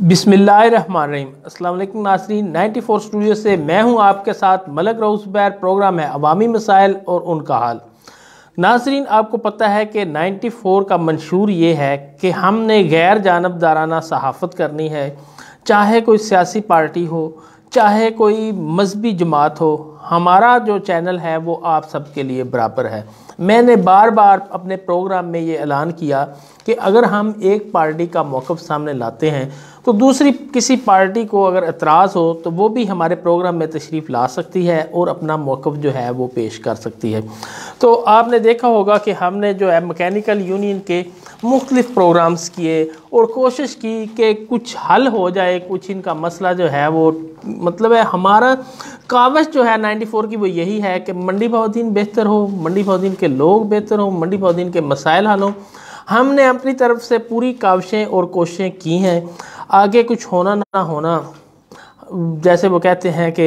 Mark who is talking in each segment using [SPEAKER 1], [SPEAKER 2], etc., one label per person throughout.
[SPEAKER 1] बिस्मिल्लाहिर्रहमानिर्रहीम। अस्सलाम वालेकुम नाज़रीन, 94 स्टूडियो से मैं हूं आपके साथ मलक रऊस बैर। प्रोग्राम है अवामी मसाइल और उनका हाल। नाज़रीन, आपको पता है कि 94 का मंशूर ये है कि हमने गैर जानबदाराना सहाफ़त करनी है, चाहे कोई सियासी पार्टी हो, चाहे कोई मजहबी जमात हो। हमारा जो चैनल है वो आप सबके लिए बराबर है। मैंने बार बार अपने प्रोग्राम में ये ऐलान किया कि अगर हम एक पार्टी का मौक़िफ़ सामने लाते हैं तो दूसरी किसी पार्टी को अगर एतराज़ हो तो वो भी हमारे प्रोग्राम में तशरीफ़ ला सकती है और अपना मौक़िफ़ जो है वो पेश कर सकती है। तो आपने देखा होगा कि हमने जो है मैकेनिकल यूनियन के मुख्तलिफ़ प्रोग्राम्स किए और कोशिश की कि कुछ हल हो जाए, कुछ इनका मसला जो है वो मतलब है। हमारा कावश जो है 94 की वो यही है कि मंडी बहाउद्दीन बेहतर हो, मंडी बहाउद्दीन के लोग बेहतर हो, मंडी बहाउद्दीन के मसाइल हल हों। हमने अपनी तरफ से पूरी काविशें और कोशिशें की हैं। आगे कुछ होना ना होना, जैसे वो कहते हैं कि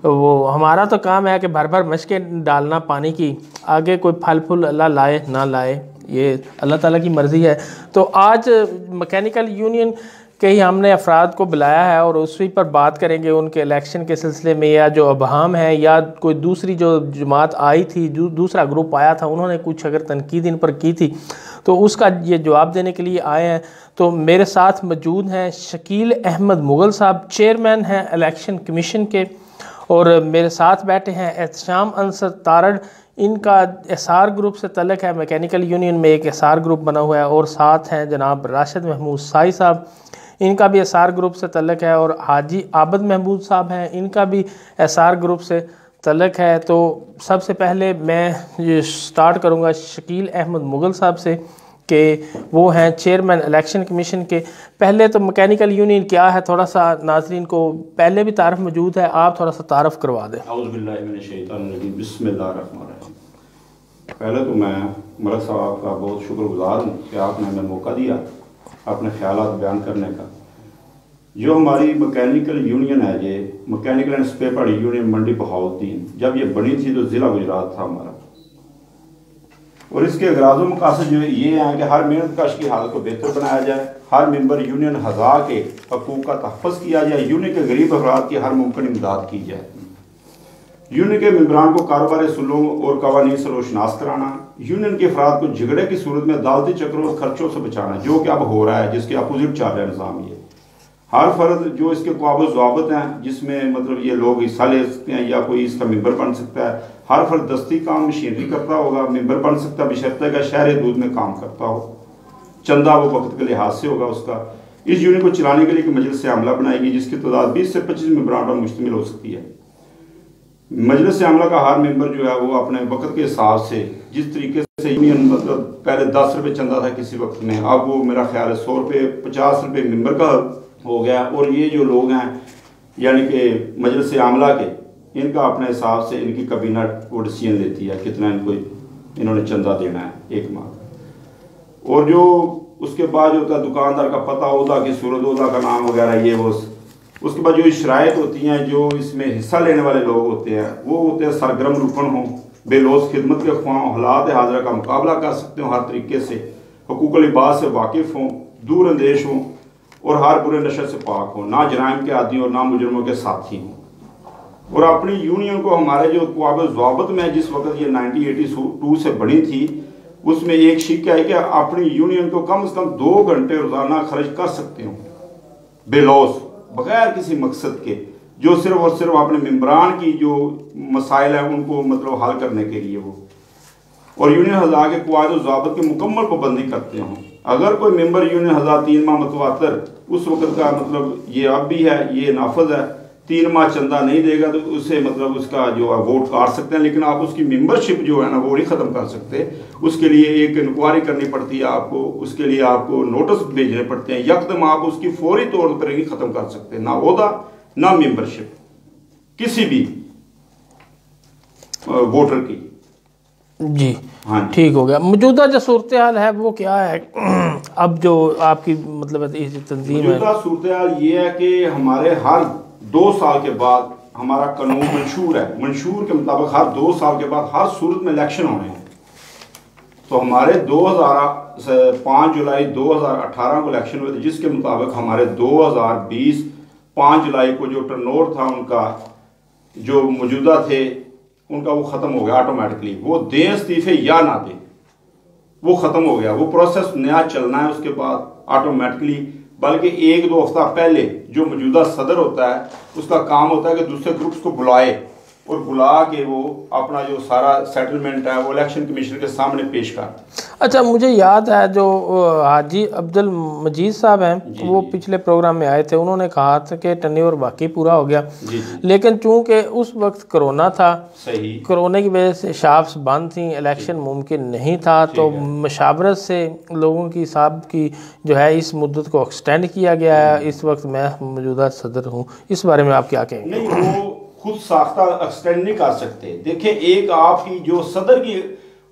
[SPEAKER 1] वो हमारा तो काम है कि भर भर मशकें डालना पानी की, आगे कोई फल फूल अल्लाह लाए ना लाए ये अल्लाह ताला की मर्ज़ी है। तो आज मैकेनिकल यूनियन के ही हमने अफराद को बुलाया है और उसी पर बात करेंगे उनके इलेक्शन के सिलसिले में, या जो अबहम है या कोई दूसरी जो जमात आई थी, दूसरा ग्रुप आया था, उन्होंने कुछ अगर तनकीद इन पर की थी तो उसका ये जवाब देने के लिए आए हैं। तो मेरे साथ मौजूद हैं शकील अहमद मुग़ल साहब, चेयरमैन हैं इलेक्शन कमीशन के, और मेरे साथ बैठे हैं एहतशाम अंसर तारड़। इनका एसआर ग्रुप से तल्लुक़ है, मैकेनिकल यूनियन में एक एसआर ग्रुप बना हुआ है। और साथ हैं जनाब राशिद महमूद साई साहब, इनका भी एसआर ग्रुप से तल्लुक़ है। और हाजी आबद महमूद साहब हैं, इनका भी एसआर ग्रुप से तल्लुक़ है। तो सबसे पहले मैं ये स्टार्ट करूँगा शकील अहमद मुग़ल साहब से कि वो हैं चेयरमैन इलेक्शन कमीशन के। पहले तो मैकेनिकल यूनियन क्या है थोड़ा सा नाज़रीन को पहले भी तारफ़ मौजूद है, आप थोड़ा सा तारफ़ करवा दें।
[SPEAKER 2] पहले तो मैं मलक साहब का बहुत शुक्रगुजार हूँ कि आपने हमें मौका दिया अपने ख्यालात बयान करने का। जो हमारी मैकेनिकल यूनियन है, ये mechanical and spare part union Mandi Bahauddin, जब ये बनी थी तो ज़िला गुजरात था हमारा, और इसके अगराज़ मकासद जो ये हैं कि हर मेहनत कश की हालत को बेहतर बनाया जाए, हर मेंबर यूनियन हज़ा के हकूक़ का तहफ़्फ़ुज़ किया जाए, यूनियन के गरीब अफराद की हर मुमकिन इमदाद की जाए, यूनियन के मेंबरान को कारोबारी सुलूक और कवानीन से रोशनास कराना, यूनियन के अफराद को झगड़े की सूरत में अदालती चक्रों और खर्चों से बचाना, जो कि अब हो रहा है, जिसके अपोजिट चल रहा है निज़ाम। ये हर फर्द जो इसके काबिल ज़वाबित हैं, जिसमें मतलब ये लोग हिस्सा ले सकते हैं या कोई इसका मेंबर बन सकता है। हर फर्द दस्ती काम मशीनरी करता होगा, मेंबर बन सकता है, बशर्ते का शहर दूध में काम करता हो, चंदा वो वक्त के लिहाज से होगा उसका। इस यूनियन को चलाने के लिए एक मजलिस आमला बनाएगी जिसकी तादाद 20 से 25 मेंबरान पर मुश्तमिल हो सकती है। मजलिस आमला का हर मेंबर जो है वो अपने वक्त के हिसाब से, जिस तरीके से यूनियन मतलब पहले 10 रुपये चंदा था किसी वक्त में, अब वो मेरा ख्याल है 100 रुपये 50 रुपये मेंबर का हो गया। और ये जो लोग हैं यानी कि मजलिस आमला के, इनका अपने हिसाब से इनकी कबीना वो डिसीजन लेती है कितना इनको इन्होंने चंदा देना है एक माह। और जो उसके बाद जो होता है दुकानदार का पता ओहदा की सूरत ओहदा का नाम वगैरह ये वो, उसके बाद जो शराइत होती हैं, जो इसमें हिस्सा लेने वाले लोग होते हैं वो होते हैं सरगर्म रुकन हों, बेलोस खिदमत के ख्वाह, हालात हाजरा का मुकाबला कर सकते हो हर तरीके से, हुकूक लिबास से वाकिफ़ हों, दूर अंदेश हों और हर बुरे नशे से पाक हों, ना जराइम के आदि और ना मुजरमों के साथी हों। और अपनी यूनियन को हमारे जो काबिल ज़वाबित में जिस वक्त ये 1982 से बनी थी, उसमें एक शिक है कि अपनी यूनियन को कम से कम 2 घंटे रोज़ाना खर्च कर सकते हो बेलौस, बगैर किसी मकसद के, जो सिर्फ और सिर्फ अपने मेंबरान की जो मसाइल हैं उनको मतलब हल करने के लिए वो, और यूनियन हज़ा के कायदे ज़वाबित की मुकम्मल पाबंदी करते हों। अगर कोई मेंबर यूनियन हज़ा 3 माह मतवातर, उस वक्त का मतलब ये अब भी है, ये नाफज है, 3 माह चंदा नहीं देगा तो उसे मतलब उसका जो है वोट काट सकते हैं, लेकिन आप उसकी मेंबरशिप जो है ना वो नहीं ख़त्म कर सकते। उसके लिए एक इंक्वायरी करनी पड़ती है आपको, उसके लिए आपको नोटिस भेजने पड़ते हैं, यकदम आप उसकी फौरी तौर पर नहीं ख़त्म कर सकते, ना ओहदा ना मेंबरशिप किसी भी वोटर की।
[SPEAKER 1] जी
[SPEAKER 2] हाँ,
[SPEAKER 1] ठीक हो गया। मौजूदा जो सूरत हाल है वो क्या है अब जो आपकी मतलब तंजीम है?
[SPEAKER 2] मौजूदा सूरत हाल ये है कि हमारे हर 2 साल के बाद हमारा कानून मंशूर है, मंशूर के मुताबिक हर 2 साल के बाद हर सूरत में इलेक्शन होने हैं। तो हमारे 5 जुलाई 2018 को इलेक्शन हुए थे, जिसके मुताबिक हमारे 2020 5 जुलाई को जो टर्नओवर था उनका, जो मौजूदा थे उनका, वो ख़त्म हो गया ऑटोमेटिकली। वो दें इस्तीफे या ना दें, वो ख़त्म हो गया, वो प्रोसेस नया चलना है उसके बाद ऑटोमेटिकली। बल्कि 1-2 हफ्ता पहले जो मौजूदा सदर होता है उसका काम होता है कि दूसरे ग्रुप्स को बुलाए और बुला के वो अपना जो सारा सेटलमेंट है वो इलेक्शन कमीशन के सामने पेश कर।
[SPEAKER 1] अच्छा, मुझे याद है जो हाजी अब्दुल मजीद साहब हैं, वो पिछले प्रोग्राम में आए थे, उन्होंने कहा था कि टर्नओवर वाकई पूरा हो गया। लेकिन चूंकि उस वक्त कोरोना था,
[SPEAKER 2] सही,
[SPEAKER 1] कोरोना की वजह से शॉप्स बंद थी, इलेक्शन मुमकिन नहीं था, तो मशावरत से लोगों की साहब की जो है इस मुद्दत को एक्सटेंड किया गया है। इस वक्त मैं मौजूदा सदर हूँ, इस बारे में आप क्या कहेंगे?
[SPEAKER 2] नहीं, वो खुद साख्ता एक्सटेंड नहीं कर सकते। देखें, एक आपकी जो सदर की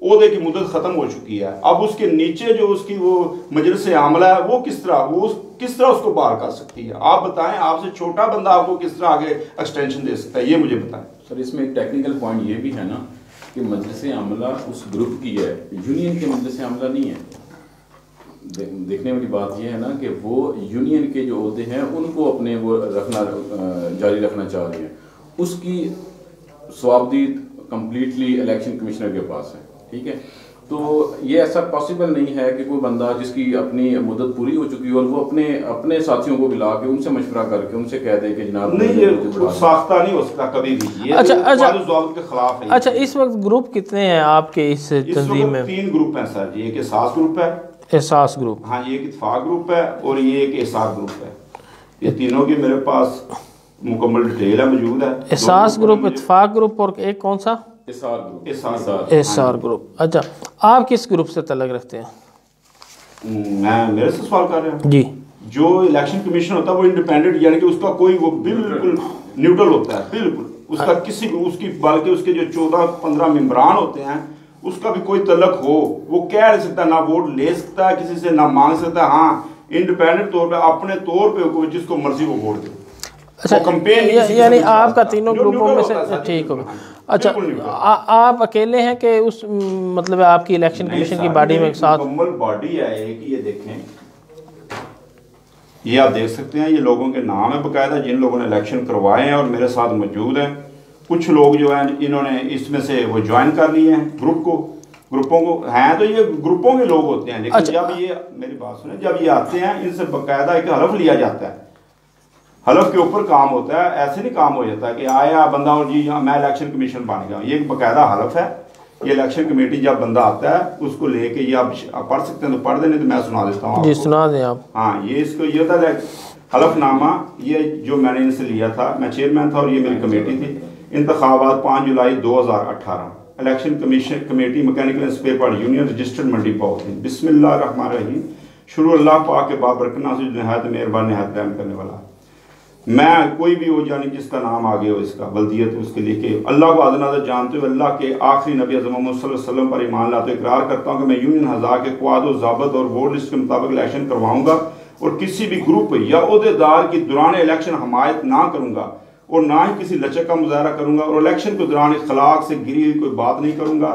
[SPEAKER 2] ओहदे की मुद्दत खत्म हो चुकी है, अब उसके नीचे जो उसकी वो मजलिस आमला है वो किस तरह उसको बाहर कर सकती है? आप बताएं, आपसे छोटा बंदा आपको किस तरह आगे एक्सटेंशन दे सकता है, ये मुझे बताएं।
[SPEAKER 3] सर, इसमें एक टेक्निकल पॉइंट ये भी है ना कि मजलिस आमला उस ग्रुप की है, यूनियन के मजलिस आमला नहीं है। देखने वाली बात यह है ना कि वो यूनियन के जो ओहदे हैं उनको अपने वो जारी रखना चाह रहे हैं, उसकी स्वाबदीद कंप्लीटली इलेक्शन कमिश्नर के पास है। ठीक है, तो ये ऐसा पॉसिबल नहीं है कि कोई बंदा जिसकी अपनी मुद्दत पूरी हो चुकी है और वो अपने साथियों को बुला के उनसे मशवरा करके उनसे कह दे कि जनाब
[SPEAKER 2] नहीं, ये साख्ता नहीं हो सकता कभी भी, ये
[SPEAKER 1] अच्छा
[SPEAKER 2] के खिलाफ है।
[SPEAKER 1] अच्छा, इस वक्त ग्रुप कितने हैं आपके इस तंजीम में?
[SPEAKER 2] 3 ग्रुप हैं सर जी। एक एहसास ग्रुप है,
[SPEAKER 1] एहसास ग्रुप,
[SPEAKER 2] हाँ, ये एक इत्तेफाक ग्रुप है और ये एक एहसास ग्रुप है। ये तीनों की मेरे पास मुकम्मल डिटेल है, मौजूद है।
[SPEAKER 1] एहसास ग्रुप, इत्तेफाक ग्रुप और एक कौन सा? SR group. अच्छा, आप किस ग्रुप से तल्लुक़ रखते हैं?
[SPEAKER 2] मैं मेरे से सवाल कर रहे हैं
[SPEAKER 1] जी।
[SPEAKER 2] जो इलेक्शन कमीशन होता है वो इंडिपेंडेंट, यानी कि उसका कोई, वो बिल्कुल न्यूट्रल होता है, बिल्कुल उसका किसी उसकी, बल्कि उसके जो 14-15 मेंबरान होते हैं उसका भी कोई तल्लुक़ हो, वो कह नहीं सकता, ना वोट ले सकता है किसी से, ना मांग सकता है। हाँ, इंडिपेंडेंट तौर पर अपने तौर पर जिसको मर्जी वो वोट दे।
[SPEAKER 1] अच्छा, यानी आपका तीनों ग्रुपों में से ठीक होगा। अच्छा, आप अकेले हैं कि उस मतलब आपकी इलेक्शन कमीशन की बॉडी में एक साथ
[SPEAKER 2] मुकम्मल बॉडी है एक? ये देखें, ये आप देख सकते हैं, ये लोगों के नाम है बकायदा जिन लोगों ने इलेक्शन करवाए हैं और मेरे साथ मौजूद हैं। कुछ लोग जो हैं इन्होंने इसमें से वो ज्वाइन कर लिए हैं ग्रुपों को, हैं तो ये ग्रुपों के लोग होते हैं। लेकिन
[SPEAKER 1] अच्छा,
[SPEAKER 2] जब ये, मेरी बात सुने, जब ये आते हैं इनसे बकायदा एक हलफ लिया जाता है, हलफ के ऊपर काम होता है। ऐसे नहीं काम हो जाता कि आया बंदा और जी मैं इलेक्शन कमीशन बन गया। ये एक बकायदा हलफ है। ये इलेक्शन कमेटी जब बंदा आता है उसको लेके, ये आप पढ़ सकते हैं तो पढ़ दें, तो मैं सुना देता हूँ।
[SPEAKER 1] जी, सुना दें आप।
[SPEAKER 2] हाँ, ये इसको ये होता है हलफनामा, ये जो मैंने इनसे लिया था, मैं चेयरमैन था और ये मेरी कमेटी थी। इंतखाबात 5 जुलाई 2018, election commission committee mechanical and spare part union registered Mandi Bahauddin. बिस्मिल्लाहिर्रहमानिर्रहीम, शुरू अल्लाह पाक के बाबरकत नाज़िर नहायत मेहरबान नहायत रहम करने वाला। मैं कोई भी हो, जानी जिसका नाम आगे हो इसका बल्दियत उसके लिए कि अल्लाह को आदनादर जानते हुए अल्लाह के आखिरी नबी अज़म मोहम्मद सल्लल्लाहु अलैहि वसल्लम पर ईमान लाते इकरार करता हूँ कि मैं यूनियन हज़ार के क्वाद और ज़ाबत और वोट लिस्ट के मुताबिक इलेक्शन करवाऊंगा और किसी भी ग्रुप या अहदेदार की दौरान इलेक्शन हमायत ना करूंगा और ना ही किसी लचक का मुजाहरा करूंगा और इलेक्शन के दौरान इखलाक से गिरी हुई कोई बात नहीं करूंगा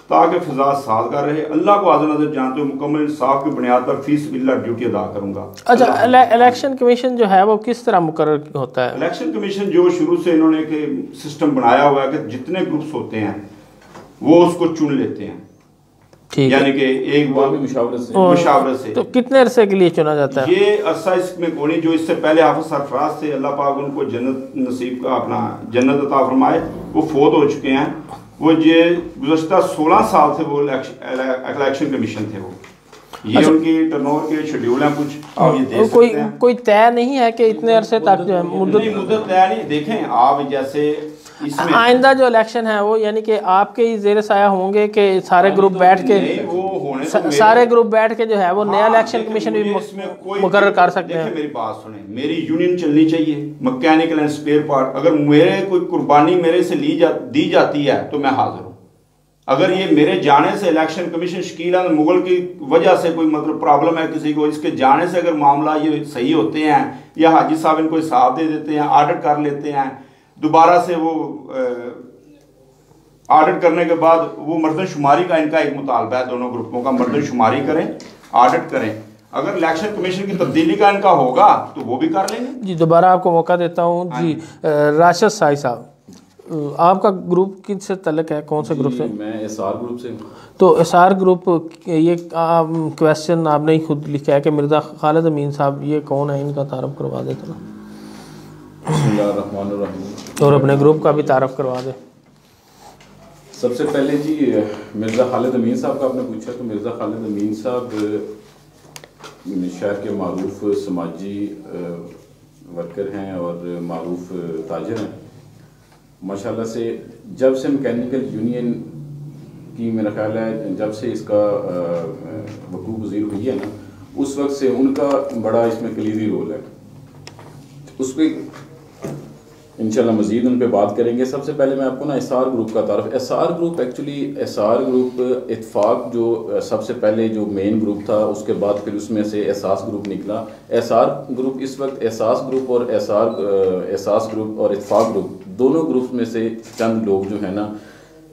[SPEAKER 2] ताकि फिजा साजगार रहे। अल्लाह को आज़ नज़र जानते हुए मुकम्मल इंसाफ की बुनियाद पर फीस बिल्ला ड्यूटी अदा करूंगा।
[SPEAKER 1] अच्छा, इलेक्शन कमीशन जो है वो किस तरह मुकर्रर होता है?
[SPEAKER 2] इलेक्शन कमीशन जो शुरू से इन्होंने एक सिस्टम बनाया हुआ है कि जितने ग्रुप्स होते हैं वो उसको चुन लेते हैं, यानी कि एक बार मुशावरत से।
[SPEAKER 1] तो कितने अरसे के लिए चुना जाता है?
[SPEAKER 2] ये अरसा इसमें कोनी, जो इससे पहले हाफिज सरफराज से अल्लाह पाक उनको जन्नत नसीब का अपना जन्नत अता फरमाए, वो फोत हो चुके हैं। वो ये गुज़श्ता 16 साल से वो इलेक्शन कमीशन थे। वो ये अच्छा, उनकी टर्नओवर के शेड्यूल हैं कुछ, आप ये देख सकते हैं।
[SPEAKER 1] कोई तय नहीं है कि इतने अरसे तक जो है
[SPEAKER 2] मुद्दत तय नहीं। देखें आप, जैसे
[SPEAKER 1] आइंदा जो इलेक्शन है वो यानी कि आपके ही जेर साया होंगे कि सारे ग्रुप बैठ के, सारे ग्रुप बैठ के जो है वो नया इलेक्शन कमीशन भी मुकर्रर कर सकते हैं।
[SPEAKER 2] मेरी बात सुने, मेरी यूनियन चलनी चाहिए मैकेनिकल एंड स्पेयर पार्ट। अगर मेरे कोई कुर्बानी मेरे से दी जाती है तो मैं हाजिर हूँ। अगर ये मेरे जाने से इलेक्शन कमीशन शकील मुगल की वजह से कोई मतलब प्रॉब्लम है किसी को, इसके जाने से अगर मामला ये सही होते हैं या हाजी साहब इनको हिसाब दे देते हैं, ऑडिट कर लेते हैं, दोबारा से वो ऑडिट करने के बाद वो मर्दमशुमारी का इनका एक मुतालबा है, दोनों ग्रुपों का मर्दमशुमारी करें, ऑडिट करें। अगर इलेक्शन कमीशन की तब्दीली का इनका होगा तो वो भी कर लेंगे।
[SPEAKER 1] जी दोबारा आपको मौका देता हूँ जी। राशिद साई साहब, आपका ग्रुप किससे तल्लक है, कौन से ग्रुप से?
[SPEAKER 3] मैं एसआर ग्रुप से।
[SPEAKER 1] तो एसआर ग्रुप, ये क्वेश्चन आपने ही खुद लिखा है कि मिर्ज़ा खालिद अमीन साहब ये कौन है, इनका तारफ़ करवा देते ना, और अपने ग्रुप का भी तारफ़ करवा दे।
[SPEAKER 3] सबसे पहले जी मिर्ज़ा खालिद अमीन साहब का आपने पूछा, तो मिर्ज़ा खालिद अमीन साहब शहर के मारूफ समाजी वर्कर हैं और मारूफ ताजर हैं माशाल्लाह से। जब से मैकेनिकल यूनियन की मेरा ख्याल है जब से इसका वकूफ़ पज़ीर हुई है ना, उस वक्त से उनका बड़ा इसमें कलीदी रोल है। उस पर इंशाल्लाह मज़ीद उन पर बात करेंगे। सबसे पहले मैं आपको ना एसआर ग्रुप का तारफ़, SR group actually SR group इत्तेफाक जो सबसे पहले जो मेन ग्रुप था, उसके बाद फिर उसमें से एहसास ग्रुप निकला। एसआर ग्रुप इस वक्त एहसास ग्रुप और एहसास ग्रुप और इत्तेफाक ग्रुप दोनों ग्रुप में से चंद लोग जो है ना,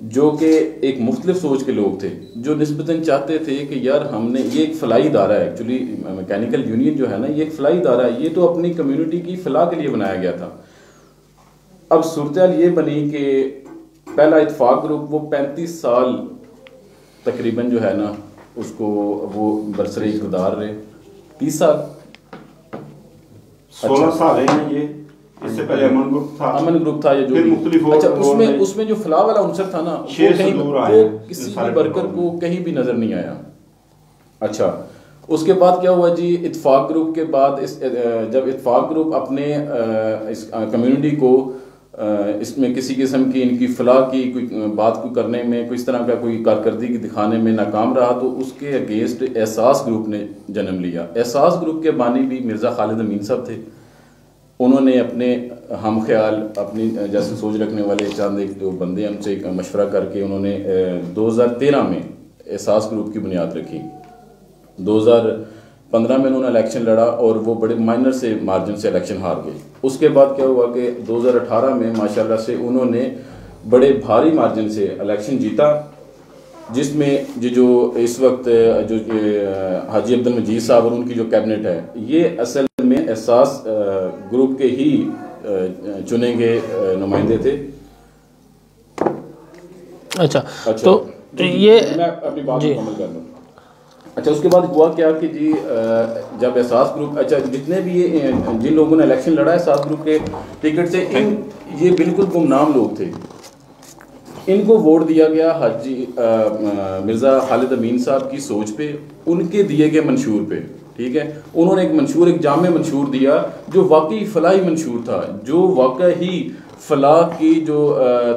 [SPEAKER 3] जो कि एक मुख्तलिफ सोच के लोग थे, जो निस्बतन चाहते थे कि यार हमने ये एक फलाई इदारा है, एक्चुअली मैकेनिकल यूनियन जो है ना ये एक फलाई इदारा है, ये तो अपनी कम्यूनिटी की फलाह के लिए बनाया गया था। अब सूरत ये बनी कि पहला इत्तेफाक ग्रुप वो 35 साल तकरीबन जो है ना उसको वो बरसरे इक़्तिदार रहे, 30 साल
[SPEAKER 2] 16 साल है ये। इससे पहले अमन ग्रुप था ये जो मुख्तलिफ।
[SPEAKER 3] अच्छा, उसमें जो फलाह वाला उनसर था ना, वो किसी भी वर्कर को कहीं भी नजर नहीं आया। अच्छा, उसके बाद क्या हुआ जी, इत्तेफाक ग्रुप के बाद जब इत्तेफाक ग्रुप अपने इस कम्युनिटी को इसमें किसी किस्म की इनकी फलाह की कोई बात को करने में, कोई इस तरह का कोई कारकर्दगी दिखाने में नाकाम रहा, तो उसके अगेंस्ट एहसास ग्रुप ने जन्म लिया। एहसास ग्रुप के बानी भी मिर्ज़ा खालिद अमीन साहब थे। उन्होंने अपने हम ख्याल अपनी जैसे सोच रखने वाले चंद एक दो बंदे हमसे मशवरा करके उन्होंने 2013 में एहसास ग्रुप की बुनियाद रखी। 2015 में उन्होंने इलेक्शन लड़ा और वो बड़े माइनर से मार्जिन से इलेक्शन हार गए। उसके बाद क्या हुआ कि 2018 में माशाल्लाह से उन्होंने बड़े भारी मार्जिन से इलेक्शन जीता, जिसमें जो इस वक्त जो हाजी अब्दुल मजीद साहब और उनकी जो कैबिनेट है, ये असल में एहसास ग्रुप के ही चुने गए नुमाइंदे थे।
[SPEAKER 1] अच्छा तो ये
[SPEAKER 3] मैं अपनी बात मुकम्मल कर लूँ। अच्छा, उसके बाद हुआ क्या कि जी जब एहसास ग्रुप, अच्छा जितने भी ये जिन लोगों ने इलेक्शन लड़ा एहसास ग्रुप के टिकट से, ये बिल्कुल गुमनाम लोग थे। इनको वोट दिया गया हाजी मिर्ज़ा खालिद अमीन साहब की सोच पे, उनके दिए गए मंशूर पे, ठीक है। उन्होंने एक मंशूर, एक जामे मंशूर दिया जो वाकई फलाही मंशूर था, जो वाकई फलाह की जो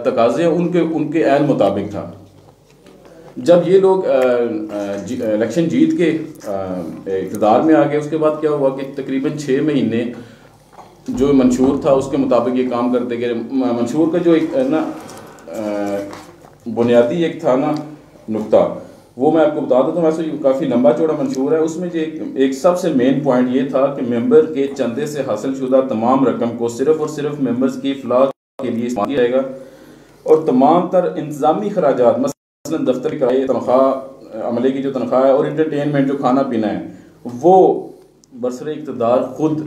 [SPEAKER 3] तकाज़े हैं उनके ऐन मुताबिक था। जब ये लोग इलेक्शन जीत के इक़्तिदार में आ गए, उसके बाद क्या हुआ कि तकरीबन 6 महीने जो मंशूर था उसके मुताबिक ये काम करते गए। मंशूर का जो एक ना बुनियादी एक था ना नुक्ता, वो मैं आपको बता देता हूँ। वैसे काफ़ी लंबा चौड़ा मंशूर है। उसमें जो एक सबसे मेन पॉइंट ये था कि मेंबर के चंदे से हासिल शुदा तमाम रकम को सिर्फ और सिर्फ मेंबर्स की फलाह के लिए इस्तेमाल किया जाएगा, और तमाम तर इंतजामी खराजात मसलन दफ्तर की किराए, तनख्वाह, अमले की जो तनख्वाह है और इंटरटेनमेंट जो खाना पीना है, वो बरसरे इक़्तिदार खुद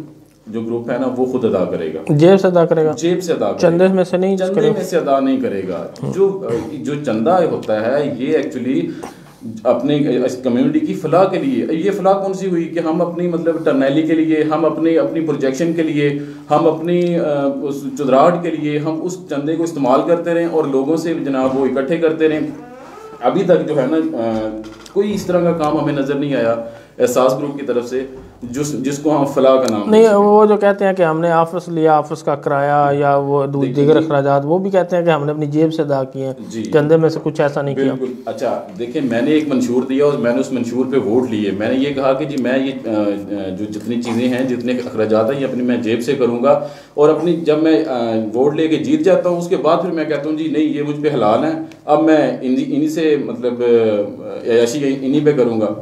[SPEAKER 3] जो ग्रुप है ना वो खुद अदा करेगा।
[SPEAKER 1] जेब से अदा करेगा?
[SPEAKER 3] जेब से अदा,
[SPEAKER 1] चंदे में से नहीं,
[SPEAKER 3] चंदे में से अदा नहीं करेगा। जो चंदा होता है ये एक्चुअली अपने कम्युनिटी की फलाह के लिए। ये फलाह कौन सी हुई कि हम अपनी मतलब टर्नैली के लिए, हम अपनी प्रोजेक्शन के लिए, हम अपनी उस चुदराहट के लिए हम उस चंदे को इस्तेमाल करते रहें और लोगों से जनाब वो इकट्ठे करते रहें। अभी तक जो है ना कोई इस तरह का काम हमें नज़र नहीं आया एहसास ग्रुप की तरफ से जिसको हम फलाह का नाम
[SPEAKER 1] नहीं। वो जो कहते हैं कि हमने ऑफिस लिया, ऑफिस का किराया या वो दीगर अखराजात, वो भी कहते हैं कि हमने अपनी जेब से अदा किए हैं, चंदे में से कुछ ऐसा नहीं किया।
[SPEAKER 3] अच्छा देखिए, मैंने एक मंशूर दिया और मैंने उस मंशूर पे वोट लिए। मैंने ये कहा कि जी मैं ये जो जितनी चीज़ें हैं, जितने अखराजात हैं, ये अपनी मैं जेब से करूँगा, और अपनी जब मैं वोट लेके जीत जाता हूँ उसके बाद फिर मैं कहता हूँ जी नहीं ये मुझ पर हलाल है, अब मैं इन्हीं से मतलब ऐशी इन्हीं पे करूँगा।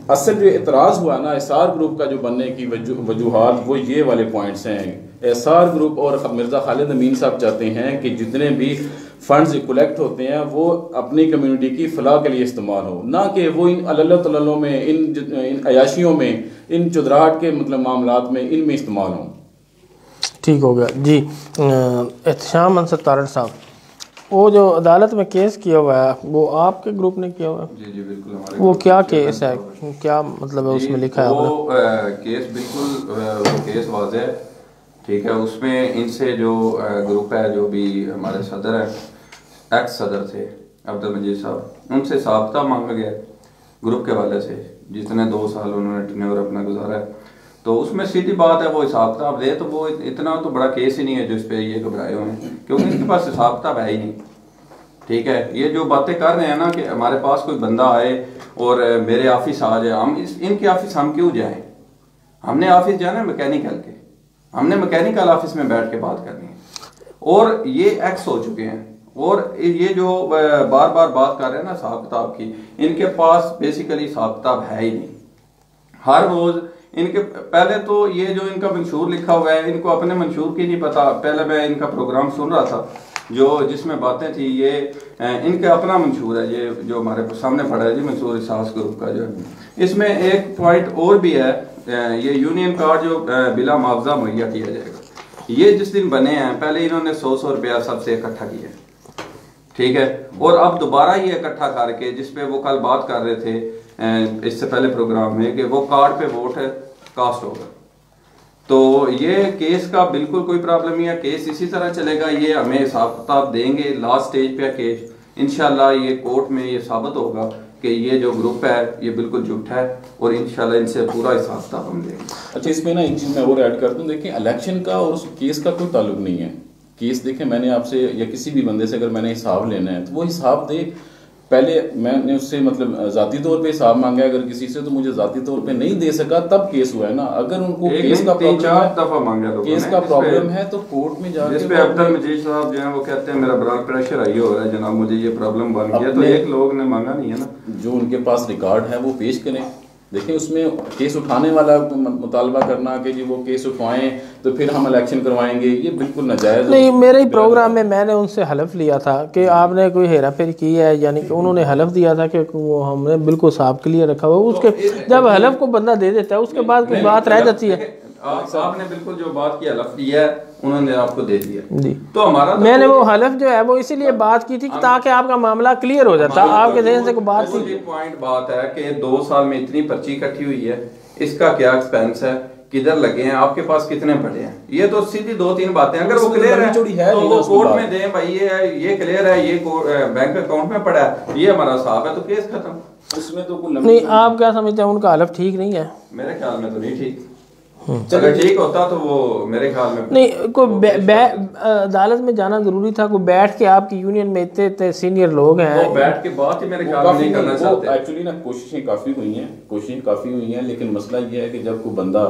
[SPEAKER 3] असल जो एतराज़ हुआ ना एसआर ग्रुप का जो बनने की वजूहात वो ये वाले पॉइंट्स हैं। एसआर ग्रुप और मिर्ज़ा खालिद अमीन साहब चाहते हैं कि जितने भी फंड्स कलेक्ट होते हैं वो अपनी कम्युनिटी की फलाह के लिए इस्तेमाल हो, ना कि वो इन अल्लल तल्ललों में, इन अयाशियों में, इन चुदराहट के मतलब मामलात में इनमें इस्तेमाल हों। ठीक हो गया जी।
[SPEAKER 1] एहतशाम अंसर तारड़ साहब, वो जो अदालत में केस किया हुआ है वो आपके ग्रुप ने किया हुआ है?
[SPEAKER 4] जी जी बिल्कुल हमारे।
[SPEAKER 1] वो क्या केस है, क्या मतलब है उसमें लिखा है?
[SPEAKER 4] वो केस बिल्कुल वो केस वाज़ेह है, ठीक है। उसमें इनसे जो ग्रुप है, जो भी हमारे सदर है, एक्स सदर थे अब्दुल मजीद साहब, उनसे साबता मांगा गया ग्रुप के वाले से, जितने 2 साल उन्होंने टेन्योर अपना गुजारा है। तो उसमें सीधी बात है वो हिसाब किताब दे, तो वो इतना तो बड़ा केस ही नहीं है जो इस पर ये घबराए हुए हैं, क्योंकि इनके पास हिसाब किताब है ही नहीं, ठीक है। ये जो बातें कर रहे हैं ना कि हमारे पास कोई बंदा आए और मेरे ऑफिस आ जाए, हम इनके ऑफिस हम क्यों जाएं? हमने ऑफिस जाना है मैकेनिकल के, हमने मैकेनिकल ऑफिस में बैठ के बात करनी है। और ये एक्स हो चुके हैं, और ये जो बार बार बात कर रहे हैं ना हिसाब किताब की, इनके पास बेसिकली हिसाब किताब है ही नहीं। हर रोज इनके पहले तो ये जो इनका मंशूर लिखा हुआ है, इनको अपने मंशूर की नहीं पता। पहले मैं इनका प्रोग्राम सुन रहा था जो जिसमें बातें थी, ये इनका अपना मंशूर है, ये जो हमारे सामने पड़ा है जी, मंशूर इसास ग्रुप का जो है। इसमें एक पॉइंट और भी है, ये यूनियन कार्ड जो बिला मुआवजा मुहैया किया जाएगा, ये जिस दिन बने हैं पहले इन्होंने 100 रुपया सबसे इकट्ठा किया, ठीक है। और अब दोबारा ये इकट्ठा करके, जिसपे वो कल बात कर रहे थे इससे पहले प्रोग्राम में, कि वो कार्ड पे वोट है कास्ट होगा। तो ये केस का बिल्कुल कोई प्रॉब्लम नहीं है, केस इसी तरह चलेगा। ये हमें हिसाब किताब देंगे, लास्ट स्टेज पे केस इंशाल्लाह ये कोर्ट में ये साबित होगा कि ये जो ग्रुप है ये बिल्कुल झूठा है, और इंशाल्लाह इनसे पूरा हिसाब किताब हम देंगे।
[SPEAKER 3] अच्छा, इसमें ना एक चीज़ मैं और ऐड कर दूं, देखिए इलेक्शन का और उस केस का कोई ताल्लुक नहीं है। केस देखें, मैंने आपसे या किसी भी बंदे से अगर मैंने हिसाब लेना है तो वो हिसाब दे। पहले मैंने उससे मतलब जाती तौर पे हिसाब मांगा है अगर किसी से, तो मुझे जाती तौर पे नहीं दे सका, तब केस हुआ है ना। अगर उनको केस का प्रॉब्लम है तो कोर्ट में जाके,
[SPEAKER 4] जिस पे अब्दुल मजीद साहब जो है वो कहते हैं मेरा ब्लड प्रेशर हाई हो रहा है जनाब, मुझे ये प्रॉब्लम बन गया, तो एक लोग ने मांगा नहीं है ना।
[SPEAKER 3] जो उनके पास रिकॉर्ड है वो पेश करें। देखिए उसमें केस उठाने वाला मुतालबा करना कि जी वो केस उठवाएं तो फिर हम इलेक्शन करवाएंगे, ये बिल्कुल नाजायज
[SPEAKER 1] नहीं। मेरे ही प्रोग्राम में मैंने उनसे हलफ लिया था कि आपने कोई हेरा फेरी की है, यानी कि उन्होंने हलफ दिया था कि वो हमने बिल्कुल साफ के लिए रखा हुआ। उसके जब हलफ को बंदा दे देता है उसके बाद कोई बात रह जाती है।
[SPEAKER 4] आपने बिल्कुल जो बात की हलफ दिया है उन्होंने आपको दे दिया जी। तो हमारा तो
[SPEAKER 1] मैंने वो हलफ जो है वो इसीलिए बात की थी कि ताकि आपका मामला क्लियर हो जाता, आपके ज़हन से कोई बात थी।
[SPEAKER 4] पॉइंट बात है कि 2 साल में इतनी पर्ची इकट्ठी हुई है, इसका क्या एक्सपेंस है, किधर लगे हैं, आपके पास कितने पड़े हैं, ये तो सीधी 2-3 बातें। अगर वो क्लियर है तो वो कोर्ट में दें भाई, ये क्लियर है, ये बैंक अकाउंट में पड़ा है, ये हमारा हिसाब है, तो केस खत्म।
[SPEAKER 3] उसमें तो
[SPEAKER 1] नहीं, आप क्या समझते हैं उनका हलफ ठीक नहीं है?
[SPEAKER 4] मेरे ख्याल में तो नहीं ठीक। अगर ठीक होता तो वो मेरे ख्याल में
[SPEAKER 1] नहीं, कोई अदालत में जाना जरूरी था। कोई बैठ के, आपकी यूनियन में इतने सीनियर लोग हैं,
[SPEAKER 4] वो बैठ के बात ही मेरे ख्याल में नहीं करना चाहते।
[SPEAKER 3] एक्चुअली ना कोशिशें काफ़ी हुई हैं, लेकिन मसला ये है कि जब कोई बंदा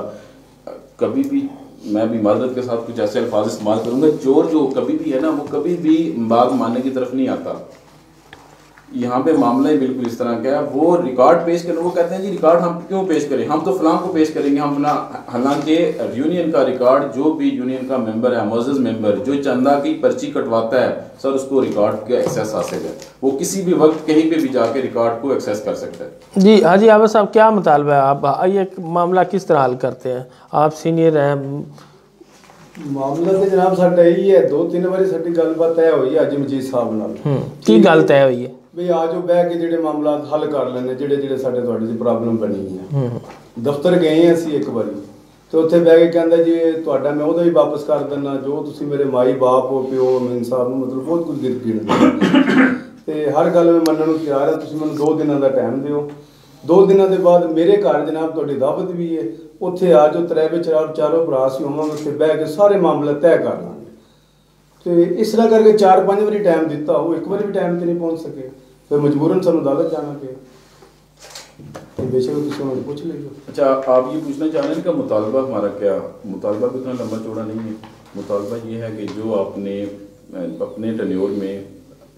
[SPEAKER 3] कभी भी, मैं भी माजरत के साथ कुछ ऐसे अल्फाज इस्तेमाल करूंगा, चोर जो कभी भी है ना वो कभी भी बात मानने की तरफ नहीं आता। यहाँ पे मामला ही बिल्कुल इस तरह का है। वो रिकॉर्ड पेश करें, वो कहते हैं जी रिकॉर्ड हम क्यों पेश करें, हम तो फलां को पेश करेंगे, हम फलां। हालांकि यूनियन का रिकॉर्ड, जो भी यूनियन का मेंबर है, मुअज़्ज़ज़ मेंबर जो चंदा की पर्ची कटवाता है सर, उसको रिकॉर्ड का एक्सेस हासिल है, वो किसी भी वक्त कहीं पे भी जाके रिकॉर्ड को एक्सेस कर सकता है।
[SPEAKER 1] जी हाजी आबिद साहब, क्या मुतालबा है? आप ये मामला किस तरह हल करते हैं? आप सीनियर हैं।
[SPEAKER 5] मामला तो जनाब साडा यही है, 2-3 बारी साडी गलबात तय हुई है अज मजीद साहब नाल।
[SPEAKER 1] की गल तय हुई है
[SPEAKER 5] भी आज बह के ਜਿਹੜੇ ਮਾਮਲਾ ਹੱਲ ਕਰ ਲੈਂਦੇ, ਜਿਹੜੇ ਸਾਡੇ ਤੁਹਾਡੇ ਦੀ ਪ੍ਰੋਬਲਮ ਬਣੀ ਹੈ। ਦਫ਼ਤਰ ਗਏ ਅਸੀਂ ਇੱਕ ਵਾਰੀ, ਤੇ ਉੱਥੇ ਬਹਿ ਕੇ ਕਹਿੰਦਾ ਜੀ ਤੁਹਾਡਾ ਮੈਂ ਉਹਦਾ ਵੀ ਵਾਪਸ ਕਰ ਦਿੰਦਾ, ਜੋ ਤੁਸੀਂ ਮੇਰੇ ਮਾਈ ਬਾਪ ਹੋ, ਪਿਓ ਅਮੀਨ ਸਾਹਿਬ ਨੂੰ ਮਤਲਬ ਬਹੁਤ ਕੁਝ ਗਿਰ ਗਿਣਦੇ, ਤੇ ਹਰ ਗੱਲ ਮੈਂ ਮੰਨਣ ਨੂੰ ਤਿਆਰ ਹਾਂ, ਤੁਸੀਂ ਮੈਨੂੰ 2 ਦਿਨਾਂ ਦਾ ਟਾਈਮ ਦਿਓ। 2 ਦਿਨਾਂ ਦੇ ਬਾਅਦ ਮੇਰੇ ਘਰ ਜਨਾਬ ਤੁਹਾਡੀ ਦਾਵਤ ਵੀ ਹੈ, ਉੱਥੇ ਆ ਜਾਓ, ਤਰੇਵੇ ਚਾਰੋਂ ਭਰਾ ਸੀ ਹੋਵਾਂਗੇ, ਉੱਥੇ ਬਹਿ ਕੇ ਸਾਰੇ ਮਾਮਲੇ ਤੈਅ ਕਰ ਲਾਂਗੇ। ਤੇ ਇਸ ਤਰ੍ਹਾਂ ਕਰਕੇ 4-5 ਵਾਰੀ ਟਾਈਮ ਦਿੱਤਾ, ਉਹ ਇੱਕ ਵਾਰੀ ਵੀ टाइम ਤੇ नहीं पहुंच सके, फिर मजबूरन सानू अदालत जाना पे। बेशक तुम मुझे पूछ लीजिए।
[SPEAKER 3] अच्छा, आप ये पूछना चाह रहे हैं कि मुतालबा हमारा क्या? मुतालबा भी इतना लंबा चौड़ा नहीं है। मुतालबा ये है कि जो आपने अपने टेन्योर में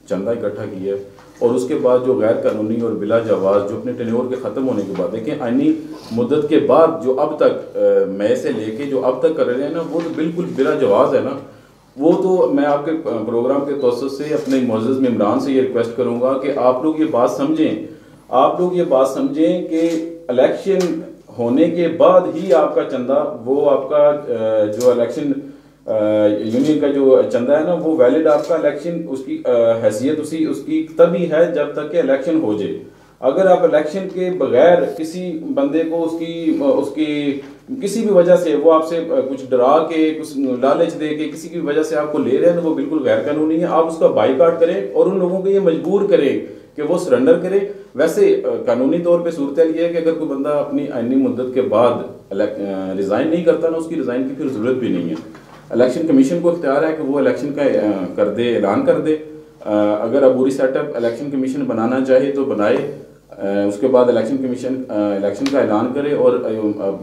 [SPEAKER 3] चंदा इकट्ठा किया है, और उसके बाद जो गैर कानूनी और बिला जवाज जो अपने टेन्योर के ख़त्म होने के बाद, देखिए आईनी मुद्दत के बाद जो अब तक मई से लेके जो अब तक कर रहे हैं ना, वो तो बिल्कुल बिला जवाज है ना। वो तो मैं आपके प्रोग्राम के तवज्जुह से अपने मुअज़्ज़ज़ मेंबरान से ये रिक्वेस्ट करूँगा कि आप लोग ये बात समझें, आप लोग ये बात समझें कि इलेक्शन होने के बाद ही आपका चंदा, वो आपका जो इलेक्शन यूनियन का जो चंदा है ना, वो वैलिड आपका इलेक्शन उसकी हैसियत उसकी तभी है जब तक कि इलेक्शन हो जाए। अगर आप इलेक्शन के बगैर किसी बंदे को उसकी किसी भी वजह से वो आपसे कुछ डरा के, कुछ लालच दे के किसी की वजह से आपको ले रहे हैं, तो वो बिल्कुल गैर कानूनी है। आप उसका बाइकाट करें और उन लोगों को ये मजबूर करें कि वो सरेंडर करे। वैसे कानूनी तौर पे सूरत ये है कि अगर कोई बंदा अपनी आईनी मुद्दत के बाद रिजाइन नहीं करता ना, उसकी रिजाइन की फिर जरूरत भी नहीं है। इलेक्शन कमीशन को इख्तियार है कि वो इलेक्शन का कर दे, ऐलान कर दे। अगर अबूरी सेटअप इलेक्शन कमीशन बनाना चाहे तो बनाए, उसके बाद इलेक्शन कमीशन इलेक्शन का ऐलान करे और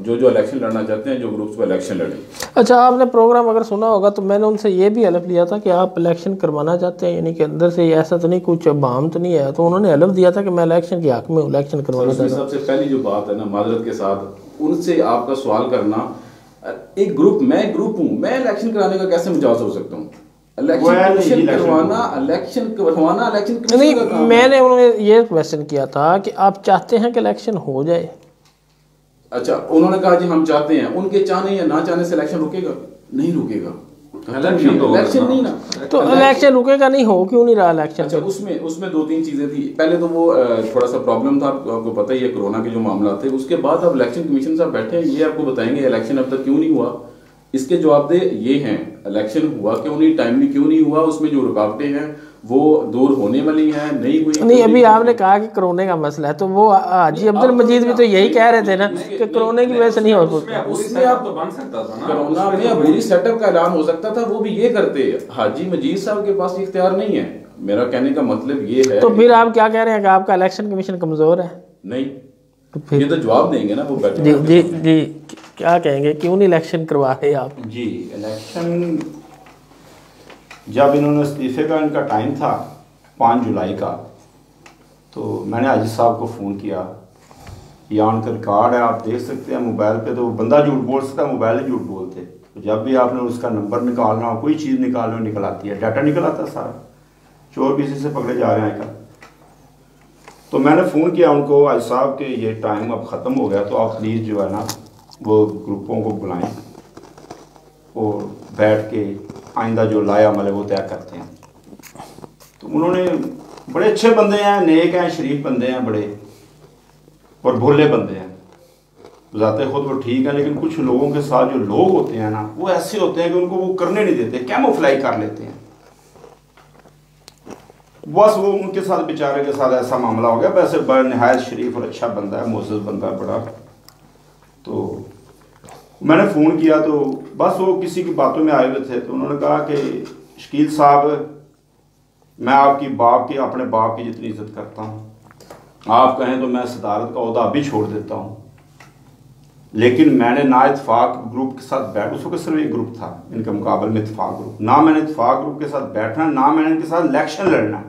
[SPEAKER 3] जो इलेक्शन लड़ना चाहते हैं, जो ग्रुप्स को इलेक्शन लड़े। अच्छा, आपने प्रोग्राम अगर सुना होगा तो मैंने उनसे ये भी हलफ लिया था कि आप इलेक्शन करवाना चाहते हैं, यानी कि अंदर से ऐसा तो नहीं, कुछ बहाम तो नहीं है, तो उन्होंने हलफ दिया था कि मैं इलेक्शन के हक में इलेक्शन करवाना चाहता हूँ। सबसे पहली जो बात है ना, माजरत के साथ उनसे आपका सवाल करना, एक ग्रुप, मैं ग्रुप हूँ, मैं इलेक्शन कराने का कैसे मिजाज हो सकता हूँ? इलेक्शन करवाना नहीं, मैंने उन्होंने ये क्वेश्चन किया था कि आप चाहते हैं कि इलेक्शन हो जाए। अच्छा, उन्होंने कहा जी हम चाहते हैं। उनके चाहने या ना चाहने से इलेक्शन रुकेगा? नहीं रुकेगा। इलेक्शन नहीं ना, तो इलेक्शन रुकेगा नहीं, हो क्यों नहीं रहा इलेक्शन? अच्छा, उसमें दो तीन चीजें थी। पहले तो वो थोड़ा सा प्रॉब्लम था, आपको पता ही है, कोरोना के जो मामला थे। उसके बाद अब इलेक्शन कमीशन साहब बैठे हैं, ये आपको बताएंगे इलेक्शन अब तक क्यों नहीं हुआ। इसके जवाबदेह ये हैं, इलेक्शन हुआ क्यों नहीं, टाइमली क्यों नहीं हुआ, उसमें जो रुकावटें हैं वो दूर होने वाली हैं, नहीं हुई। नहीं, अभी आपने कहा कि कोरोना का मसला है, तो वो हाजी अब्दुल मजीद भी तो यही कह रहे थे ना कि कोरोना की वजह से नहीं हो सकता। उसमें आप तो बन सकता था ना, कोरोना में अबूरी सेटअप का ऐलान हो सकता था, वो भी ये करते। हाजी मजीद साहब के पास इख्तियार नहीं है। मेरा कहने का मतलब ये है। तो फिर आप क्या कह रहे हैं कि आपका इलेक्शन कमीशन कमजोर है? नहीं, तो फिर ये तो जवाब देंगे ना वो बैठे। जी जी जी, क्या कहेंगे, क्यों नहीं इलेक्शन करवा रहे आप?
[SPEAKER 2] जी, इलेक्शन जब इन्होंने इस्तीफे का इनका टाइम था 5 जुलाई का, तो मैंने हाजी साहब को फ़ोन किया। ये ऑन का रिकॉर्ड है, आप देख सकते हैं मोबाइल पे। तो बंदा झूठ बोल सकता है, मोबाइल ही झूठ बोलते। तो जब भी आपने उसका नंबर निकालना हो, कोई चीज़ निकालना हो, निकल आती है, डाटा निकल आता सारा। चोर भी इसी से पकड़े जा रहे हैं का। तो मैंने फ़ोन किया उनको, हाजी साहब के ये टाइम अब ख़त्म हो गया, तो आप प्लीज़ जो है ना वो ग्रुपों को बुलाएं और बैठ के आइंदा जो लाया अमल है वो तय करते हैं। तो उन्होंने, बड़े अच्छे बंदे हैं, नेक हैं, शरीफ बंदे हैं, बड़े और भोले बंदे हैं। जाते खुद वो ठीक है, लेकिन कुछ लोगों के साथ जो लोग होते हैं ना, वो ऐसे होते हैं कि उनको वो करने नहीं देते, कैमोफ्लाई कर लेते हैं। बस वो उनके साथ, बेचारे के साथ ऐसा मामला हो गया। वैसे बड़ा नहायत शरीफ और अच्छा बंदा है, मोअज़्ज़ज़ बंदा है बड़ा। तो मैंने फ़ोन किया तो बस वो किसी की बातों में आए हुए थे। तो उन्होंने कहा कि शकील साहब, मैं आपकी बाप की, अपने बाप की जितनी इज्जत करता हूँ, आप कहें तो मैं सदारत का ओहदा भी छोड़ देता हूँ, लेकिन मैंने ना इत्तेफाक ग्रुप के साथ बैठ, उस वक्त सिर्फ एक ग्रुप था इनके मुकाबले में, इत्तेफाक ग्रुप, ना मैंने इत्तेफाक ग्रुप के साथ बैठना, ना मैंने इनके साथ इलेक्शन लड़ना।